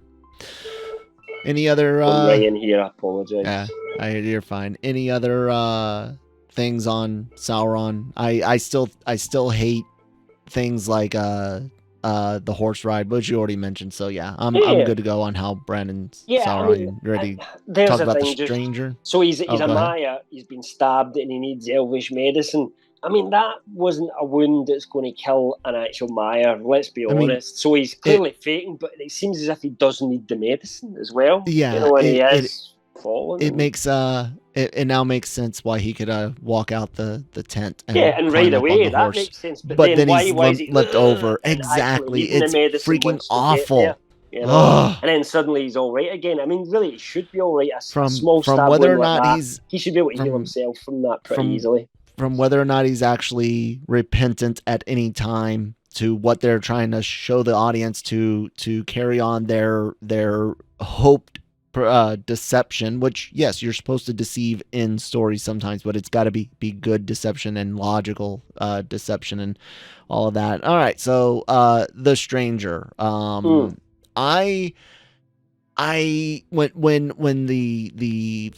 Any other I'm right in here, I apologize. Yeah, you're fine. Any other things on Sauron? I still hate things like the horse ride, which you already mentioned. So yeah, I'm good to go on how Brandon's Sauron ready. Talk about the stranger. So he's a Maya. He's been stabbed and he needs elvish medicine. I mean, that wasn't a wound that's going to kill an actual Maya, let's be honest. So he's clearly faking, but it seems as if he does need the medicine as well. Yeah, when he is falling. It makes it now makes sense why he could walk out the tent and ride away. That makes sense. But then he's left over. Exactly. It's freaking awful. And then suddenly he's all right again. I mean, really, he should be all right. A small stab whether or not he should be able to heal himself from that pretty easily. From whether or not he's actually repentant at any time to what they're trying to show the audience to carry on their hoped deception, which yes, you're supposed to deceive in stories sometimes, but it's got to be good deception and logical deception and all of that. All right, so the stranger. I when the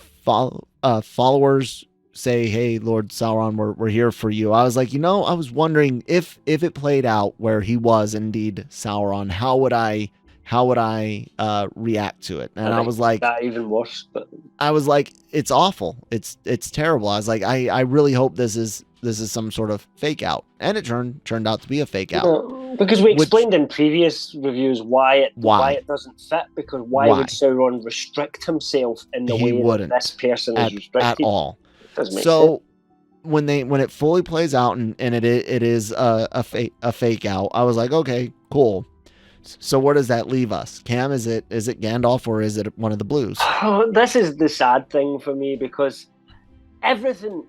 followers say, "Hey, Lord Sauron, we're here for you." I was like, I was wondering if it played out where he was indeed Sauron, how would I react to it? And I was like, that even worse. But I was like, it's awful. It's terrible. I was like, I really hope this is some sort of fake out, and it turned out to be a fake out. Because we explained in previous reviews why it doesn't fit. Because why would Sauron restrict himself in the way that this person is restricted at all? So when it fully plays out and it is a fake out, I was like, okay, cool. So where does that leave us? Cam, is it Gandalf or is it one of the blues? This is the sad thing for me, because everything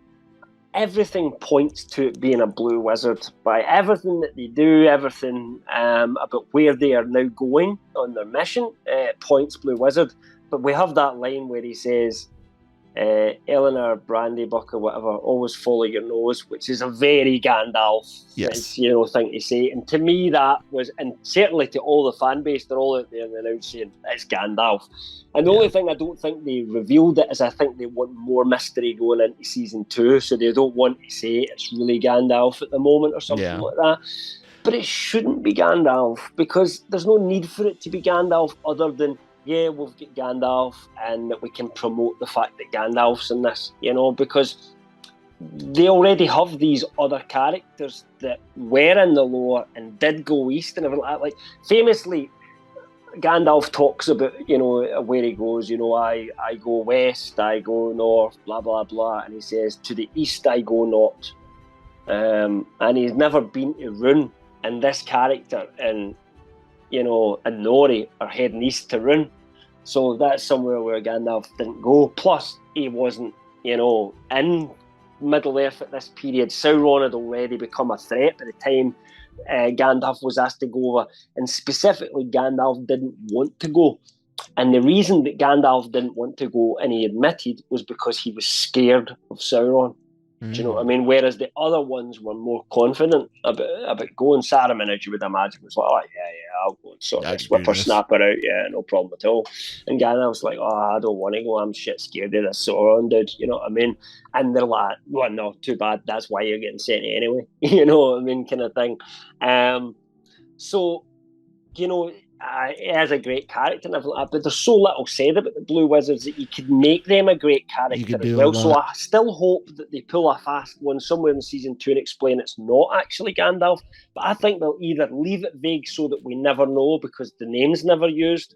points to it being a blue wizard. By everything that they do, everything about where they are now going on their mission, points blue wizard. But we have that line where he says, Eleanor Brandybuck or whatever, always follow your nose, which is a very Gandalf thing to say. And to me that was, and certainly to all the fan base, they're all out there and they're now saying it's Gandalf. And the only thing I don't think they revealed it is I think they want more mystery going into season 2, so they don't want to say it's really Gandalf at the moment or something like that. But it shouldn't be Gandalf, because there's no need for it to be Gandalf other than we've got Gandalf, and that we can promote the fact that Gandalf's in this, because they already have these other characters that were in the lore and did go east and everything like that. Like, famously, Gandalf talks about, where he goes, I go west, I go north, blah, blah, blah, and he says, to the east I go not. And he's never been to Rune, and this character and Nori are heading east to Rune. So that's somewhere where Gandalf didn't go. Plus, he wasn't, in Middle-earth at this period. Sauron had already become a threat by the time Gandalf was asked to go over. And specifically, Gandalf didn't want to go. And the reason that Gandalf didn't want to go, and he admitted, was because he was scared of Sauron. Do you know what I mean? Whereas the other ones were more confident about going. Saruman, as you would imagine, was like, I'll go and sort this whippersnapper out. Yeah, no problem at all. And Gandalf was like, I don't want to go. I'm shit scared of this Sauron dude. You know what I mean? And they're like, well, no, too bad. That's why you're getting sent anyway. You know what I mean? Kind of thing. So, he has a great character and everything like that, but there's so little said about the Blue Wizards that you could make them a great character as well. So I still hope that they pull a fast one somewhere in season 2 and explain it's not actually Gandalf. But I think they'll either leave it vague so that we never know because the name's never used,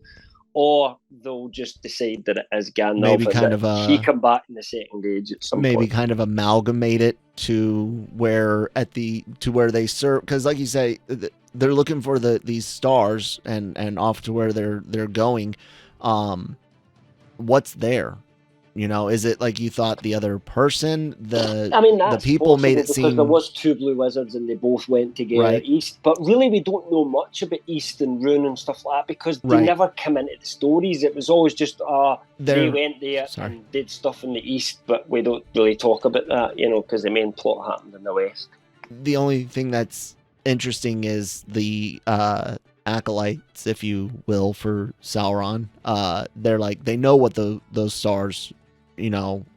or they'll just decide that it is Gandalf. Maybe kind of he come back in the second age at some point. Maybe kind of amalgamate it to where they serve, because like you say, they're looking for these stars and off to where they're going. What's there? Is it like you thought the other person? The people made it seem, because there was 2 Blue Wizards and they both went together east. But really, we don't know much about East and Rune and stuff like that because they never come into the stories. It was always just they went there and did stuff in the east, but we don't really talk about that, because the main plot happened in the west. The only thing that's interesting is the acolytes, if you will, for Sauron. They're like, they know what those stars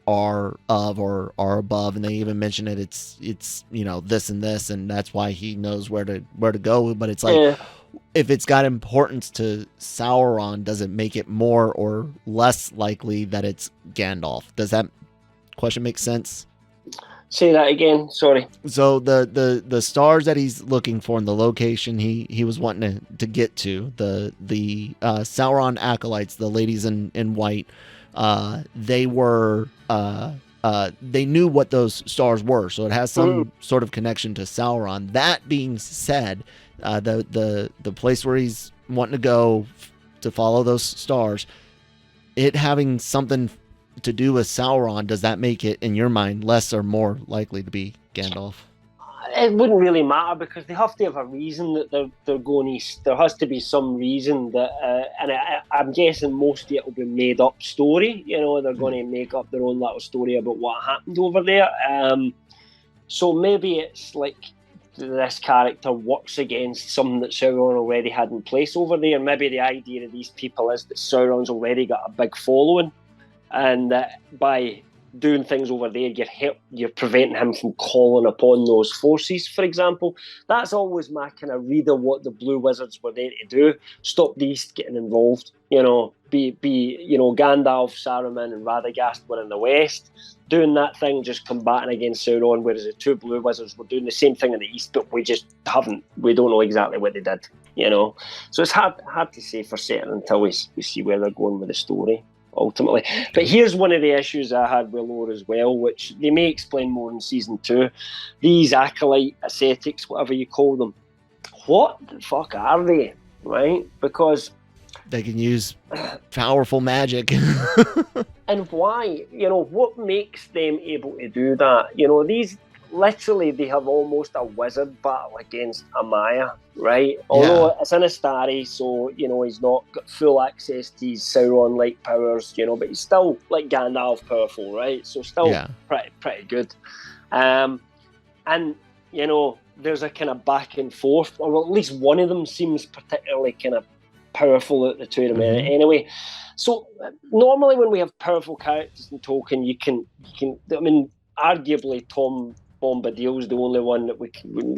are of or are above, and they even mention it. It's this and this, and that's why he knows where to go. But it's like, if it's got importance to Sauron, does it make it more or less likely that it's Gandalf? Does that question make sense? Say that again. Sorry. So the stars that he's looking for in the location he was wanting to get to, the Sauron acolytes, the ladies in white, they were they knew what those stars were, so it has some sort of connection to Sauron. That being said, the place where he's wanting to go to follow those stars, it having something to do with Sauron, does that make it, in your mind, less or more likely to be Gandalf? It wouldn't really matter, because they have to have a reason that they're going east. There has to be some reason that, and I'm guessing most of it will be made up story. They're going to make up their own little story about what happened over there. So maybe it's like this character works against something that Sauron already had in place over there. Maybe the idea of these people is that Sauron's already got a big following, and that by doing things over there, you're preventing him from calling upon those forces, for example. That's always my kind of read of what the Blue Wizards were there to do. Stop the East getting involved. Gandalf, Saruman, and Radagast were in the West doing that thing, just combating against Sauron, whereas the two Blue Wizards were doing the same thing in the East, but we don't know exactly what they did. So it's hard to say for certain until we see where they're going with the story ultimately. But here's one of the issues I had with lore as well, which they may explain more in season 2. These acolyte ascetics, whatever you call them, what the fuck are they, right? Because they can use powerful magic. And why? What makes them able to do that? These, literally, they have almost a wizard battle against a Maya, right? Although it's in Astari, so, he's not got full access to his Sauron-like powers, but he's still, like Gandalf, powerful, right? So still pretty good. And, there's a kind of back and forth, or at least one of them seems particularly kind of powerful at the two of them anyway. So normally when we have powerful characters in Tolkien, you can arguably Tom Bombadil's the only one that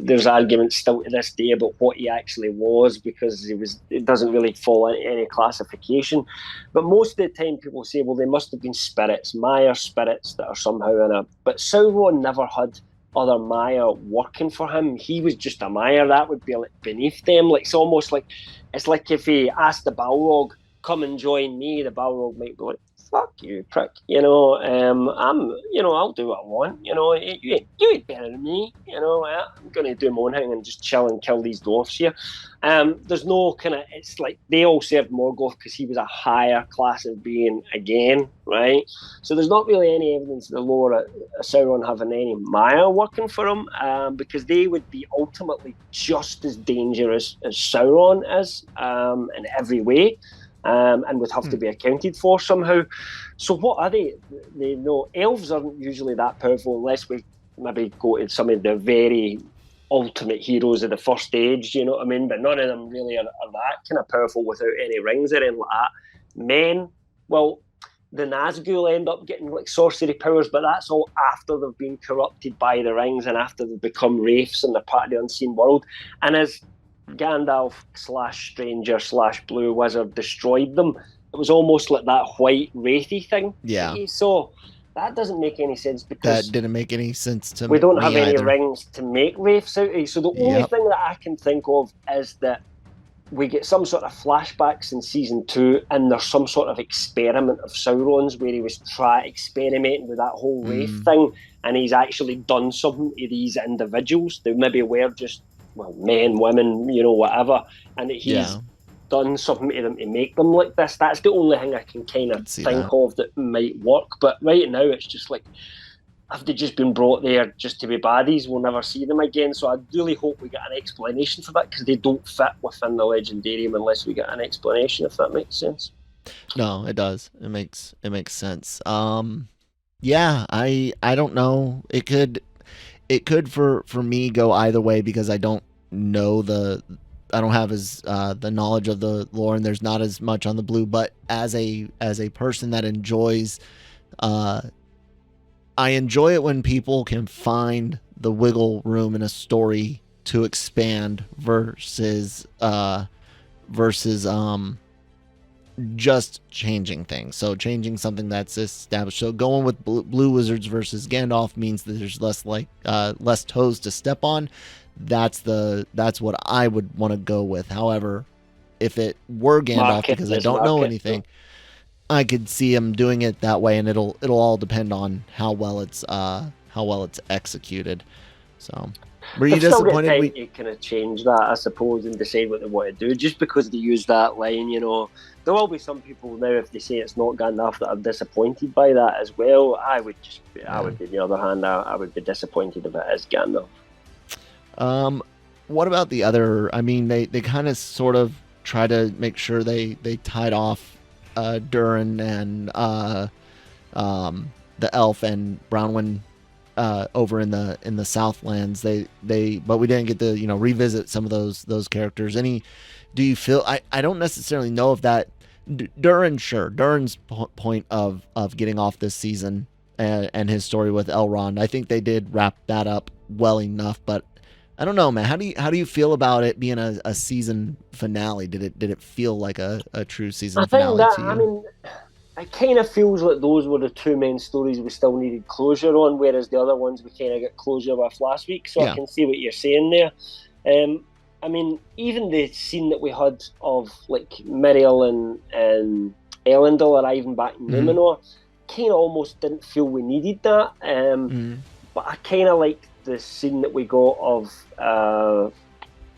there's arguments still to this day about what he actually was, because it doesn't really fall into any classification. But most of the time people say, well, they must have been spirits, Maya spirits that are somehow in but Sauron never had other Maya working for him. He was just a Maya. That would be like beneath them. Like, it's almost like, it's like if he asked the Balrog, come and join me, the Balrog might be like, fuck you, prick. I'll do what I want. You ain't better than me. I'm going to do my own thing and just chill and kill these dwarfs here. There's no kind of, it's like they all served Morgoth because he was a higher class of being again, right? So there's not really any evidence in the lore of Sauron having any Maya working for him, because they would be ultimately just as dangerous as Sauron is in every way. And would have to be accounted for somehow. So what are they? Elves aren't usually that powerful unless we maybe go to some of the very ultimate heroes of the First Age, you know what I mean? But none of them really are that kind of powerful without any rings or anything like that. Men, well, the Nazgul end up getting like sorcery powers, but that's all after they've been corrupted by the rings and after they've become wraiths and they're part of the unseen world. And as Gandalf / Stranger / Blue Wizard destroyed them, it was almost like that white wraithy thing. Yeah. So that doesn't make any sense, because that didn't make any sense to me. We don't have any either. Rings to make wraiths out of. So the only thing that I can think of is that we get some sort of flashbacks in season 2, and there's some sort of experiment of Sauron's where he was experimenting with that whole wraith thing, and he's actually done something to these individuals. They maybe were just, well, men, women, whatever, and that he's done something to them to make them like this. That's the only thing I can kind of think of that might work. But right now, it's just like, have they just been brought there just to be baddies? We'll never see them again. So I really hope we get an explanation for that, because they don't fit within the Legendarium unless we get an explanation, if that makes sense. No, it does. It makes sense. Yeah, I don't know. It could for me go either way, because I don't know I don't have the knowledge of the lore, and there's not as much on the blue. But as a person that enjoys I enjoy it when people can find the wiggle room in a story to expand versus just changing things. So changing something that's established. So going with Blue Wizards versus Gandalf means that there's less toes to step on. That's what I would want to go with. However, if it were Gandalf, because I don't know anything, I could see him doing it that way, and it'll all depend on how well it's executed. So, were you disappointed? You kind of change that, I suppose, and decide what they want to do. Just because they use that line, there will be some people now, if they say it's not Gandalf, that are disappointed by that as well. I would be the other hand. I would be disappointed if it is Gandalf. What about the other? I mean, they kind of sort of try to make sure they tied off Durin and the elf and Bronwyn over in the Southlands. But we didn't get to revisit some of those characters. Do you feel I don't necessarily know if that Durin's point of getting off this season and his story with Elrond, I think they did wrap that up well enough, but I don't know, man. How do you feel about it being a season finale? Did it feel like a true season finale to you? I mean, it kind of feels like those were the two main stories we still needed closure on, whereas the other ones we kind of got closure with last week. So yeah. I can see what you're saying there. I mean, even the scene that we had of like Miriel and Elendil arriving back in Numenor, kind of almost didn't feel we needed that. But I kind of like the scene that we got of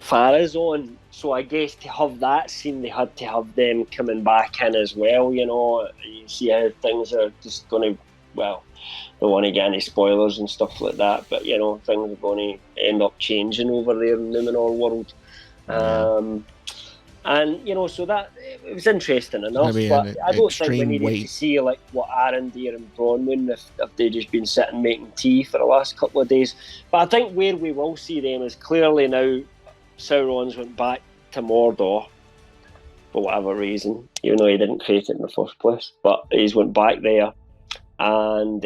Pharazôn. So I guess to have that scene, they had to have them coming back in as well. You see how things are just going to, well, I don't want to get any spoilers and stuff like that, but things are going to end up changing over there in Numenor world. And so that it was interesting enough, but I don't think we needed to see like what Arondir and Bronwyn if they just been sitting making tea for the last couple of days. But I think where we will see them is clearly now Sauron's went back to Mordor for whatever reason, even though he didn't create it in the first place, but he's went back there, and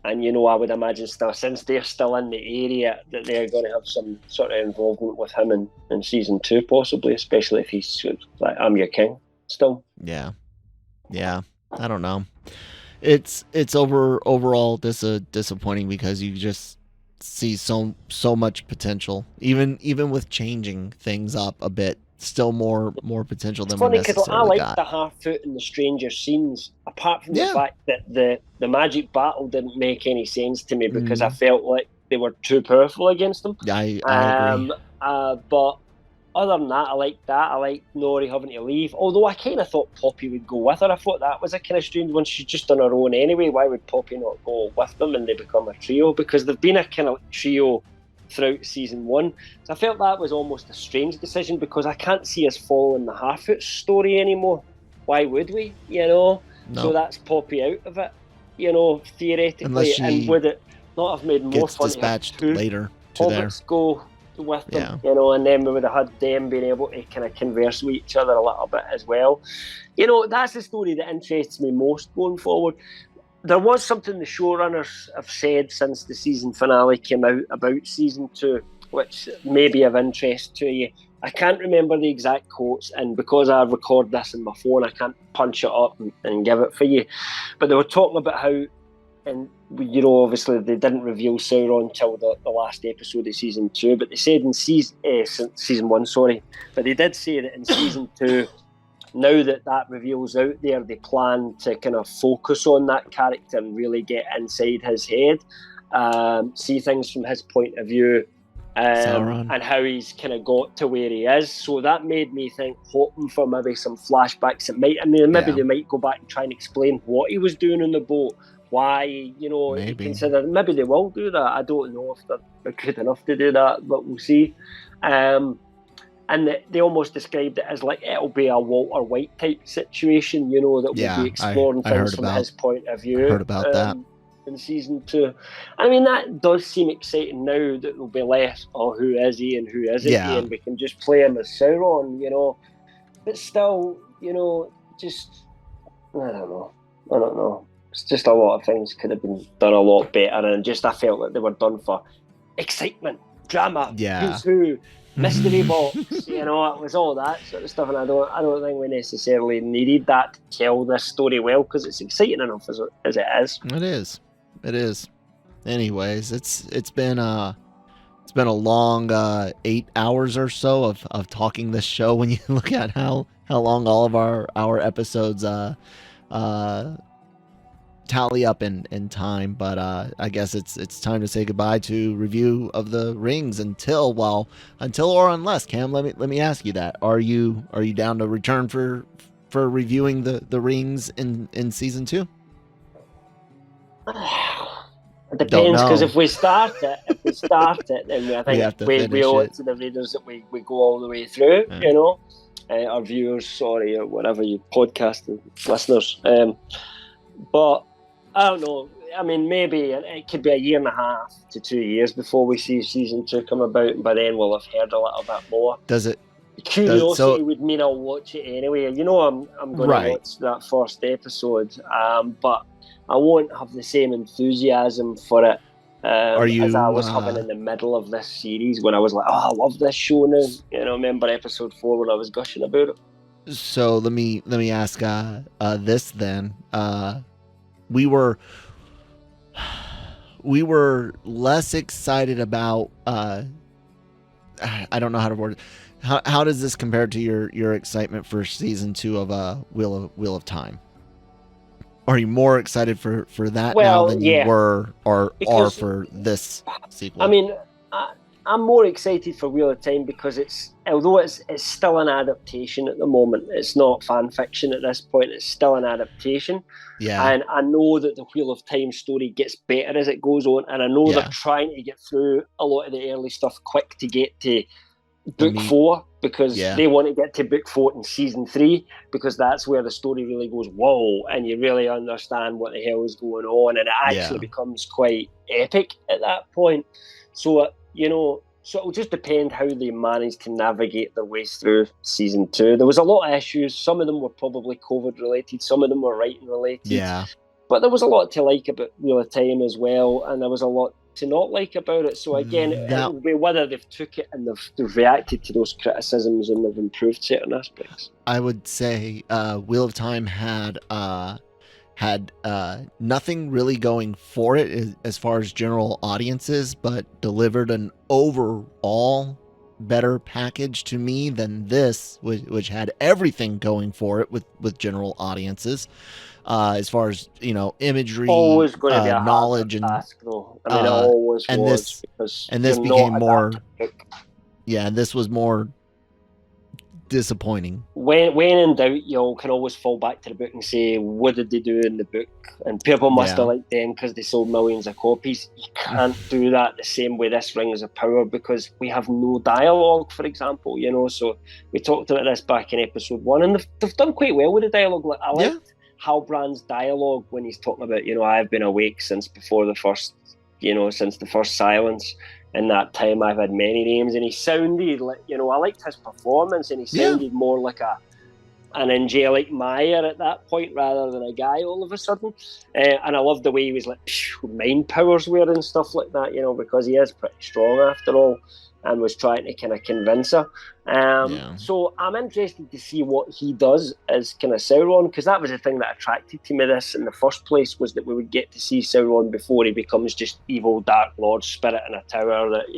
I would imagine still, since they're still in the area, that they're going to have some sort of involvement with him in season 2, possibly, especially if he's like, I'm your king still. Yeah. I don't know. It's overall disappointing because you just see so much potential, even with changing things up a bit. Still more potential than we necessarily got. It's funny because I like the half-foot and the stranger scenes, apart from the fact that the magic battle didn't make any sense to me because I felt like they were too powerful against them. I agree. But other than that, I like that. I like Nori having to leave, although I kind of thought Poppy would go with her. I thought that was a kind of strange one. She's just on her own anyway. Why would Poppy not go with them and they become a trio? Because they've been a kind of trio throughout season 1. So I felt that was almost a strange decision because I can't see us following the Half-Foot story anymore. Why would we? No. So that's Poppy out of it, theoretically. And would it not have made more fun dispatched to have later to hobbits go with them, and then we would have had them being able to kind of converse with each other a little bit as well. That's the story that interests me most going forward. There was something the showrunners have said since the season finale came out about season 2, which may be of interest to you. I can't remember the exact quotes, and because I record this on my phone, I can't punch it up and give it for you. But they were talking about how, and obviously they didn't reveal Sauron till the last episode of season 2, but they said in season 1, but they did say that in season 2, now that reveal's out there, they plan to kind of focus on that character and really get inside his head, see things from his point of view, and how he's kind of got to where he is. So that made me think, hoping for maybe some flashbacks. Maybe they might go back and try and explain what he was doing on the boat, why, he considered. Maybe they will do that. I don't know if they're good enough to do that, but we'll see. And they almost described it as like it'll be a Walter White type situation, that we'll be exploring things from his point of view. I heard about that. In season 2. I mean, that does seem exciting now that there'll be less, who is he and who isn't he, and we can just play him as Sauron, But still, just, I don't know. It's just a lot of things could have been done a lot better, and just I felt like they were done for excitement, drama, who's who, mystery box. It was all that sort of stuff, and I don't think we necessarily needed that to tell this story well, because it's exciting enough as it is. It is. Anyways, it's been a long 8 hours or so of talking this show when you look at how long all of our episodes tally up in time, but I guess it's time to say goodbye to review of the rings until or unless, Cam, let me ask you that. Are you down to return for reviewing the rings in season 2? It depends, because if we start it, then I think we owe it to the readers that we go all the way through. Our viewers, or whatever you podcast listeners. But I don't know. I mean, maybe it could be 1.5 to 2 years before we see season 2 come about, and by then we'll have heard a little bit more. Does it? Curiosity would mean I'll watch it anyway. I'm going to watch that first episode, but I won't have the same enthusiasm for it as I was having in the middle of this series, when I was like, I love this show now. Remember episode 4 when I was gushing about it? So let me ask this then. We were less excited about I don't know how to word it. How does this compare to your excitement for season 2 of Wheel of Time? Are you more excited for that now than you were or are for this sequel? I mean, I'm more excited for Wheel of Time because although it's still an adaptation at the moment, it's not fan fiction at this point, it's still an adaptation. Yeah. And I know that the Wheel of Time story gets better as it goes on, and I know they're trying to get through a lot of the early stuff quick to get to book 4, because they want to get to book 4 in season 3, because that's where the story really goes whoa, and you really understand what the hell is going on, and it actually becomes quite epic at that point. So so it'll just depend how they manage to navigate their way through season 2. There was a lot of issues. Some of them were probably COVID related, some of them were writing related. Yeah. But there was a lot to like about Wheel of Time as well, and there was a lot to not like about it. So again, it'll be whether they've took it and they've reacted to those criticisms and they've improved certain aspects. I would say Wheel of Time had nothing really going for it as far as general audiences, but delivered an overall better package to me than this, which had everything going for it with general audiences. As far as imagery, always going to be a knowledge, and task, though. I mean, it always and was, this became more. Yeah, this was more disappointing. When in doubt, you can always fall back to the book and say, what did they do in the book? And people must have liked them because they sold millions of copies. You can't do that the same way this Rings of Power, because we have no dialogue, for example. So we talked about this back in episode 1, and they've done quite well with the dialogue. I liked Halbrand's dialogue when he's talking about, I've been awake since before the first, since the first silence. In that time, I've had many names, and he sounded like, I liked his performance, and he sounded more like an angelic Maya at that point rather than a guy all of a sudden. And I loved the way he was like, mind powers were and stuff like that, because he is pretty strong after all, and was trying to kind of convince her. So I'm interested to see what he does as kind of Sauron, because that was the thing that attracted to me this in the first place, was that we would get to see Sauron before he becomes just evil Dark Lord spirit in a tower that,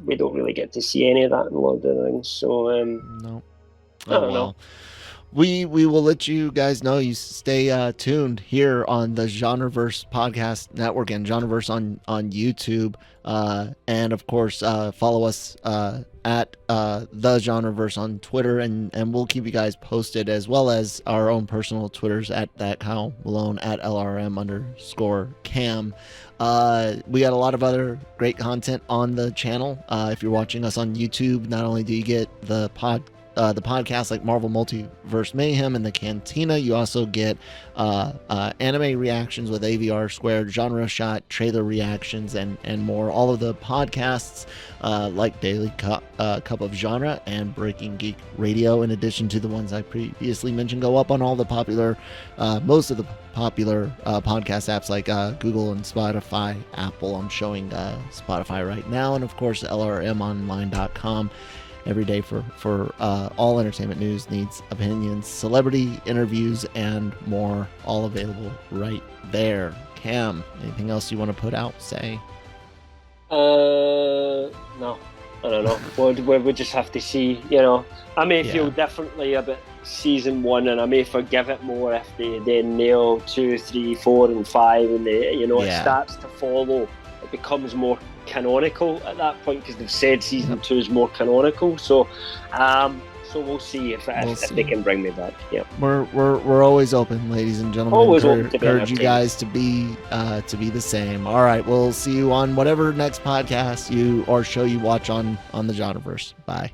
we don't really get to see any of that in Lord of the Rings. So, no. I don't know. We will let you guys know. You stay tuned here on the GenreVerse Podcast Network and GenreVerse on YouTube. And of course, follow us at the GenreVerse on Twitter, and we'll keep you guys posted, as well as our own personal Twitters at that Kyle Malone, at LRM_Cam. We got a lot of other great content on the channel. If you're watching us on YouTube, not only do you get the the podcasts like Marvel Multiverse Mayhem and the Cantina. You also get anime reactions with AVR Squared, genre shot, trailer reactions, and more. All of the podcasts like Daily Cup of Genre and Breaking Geek Radio, in addition to the ones I previously mentioned, go up on all the popular, most of the popular podcast apps like Google and Spotify, Apple. I'm showing Spotify right now, and of course lrmonline.com every day for all entertainment news, needs, opinions, celebrity interviews, and more, all available right there. Cam, anything else you want to put out, say? No, I don't know. we just have to see, I may feel differently about season 1, and I may forgive it more if they then nail 2, 3, 4, and 5, and it starts to follow. It becomes more canonical at that point, because they've said season 2 is more canonical. So we'll see if they can bring me back. Yeah, we're always open, ladies and gentlemen. Always open to encourage you guys to be the same. All right, we'll see you on whatever next podcast or show you watch on the GenreVerse. Bye.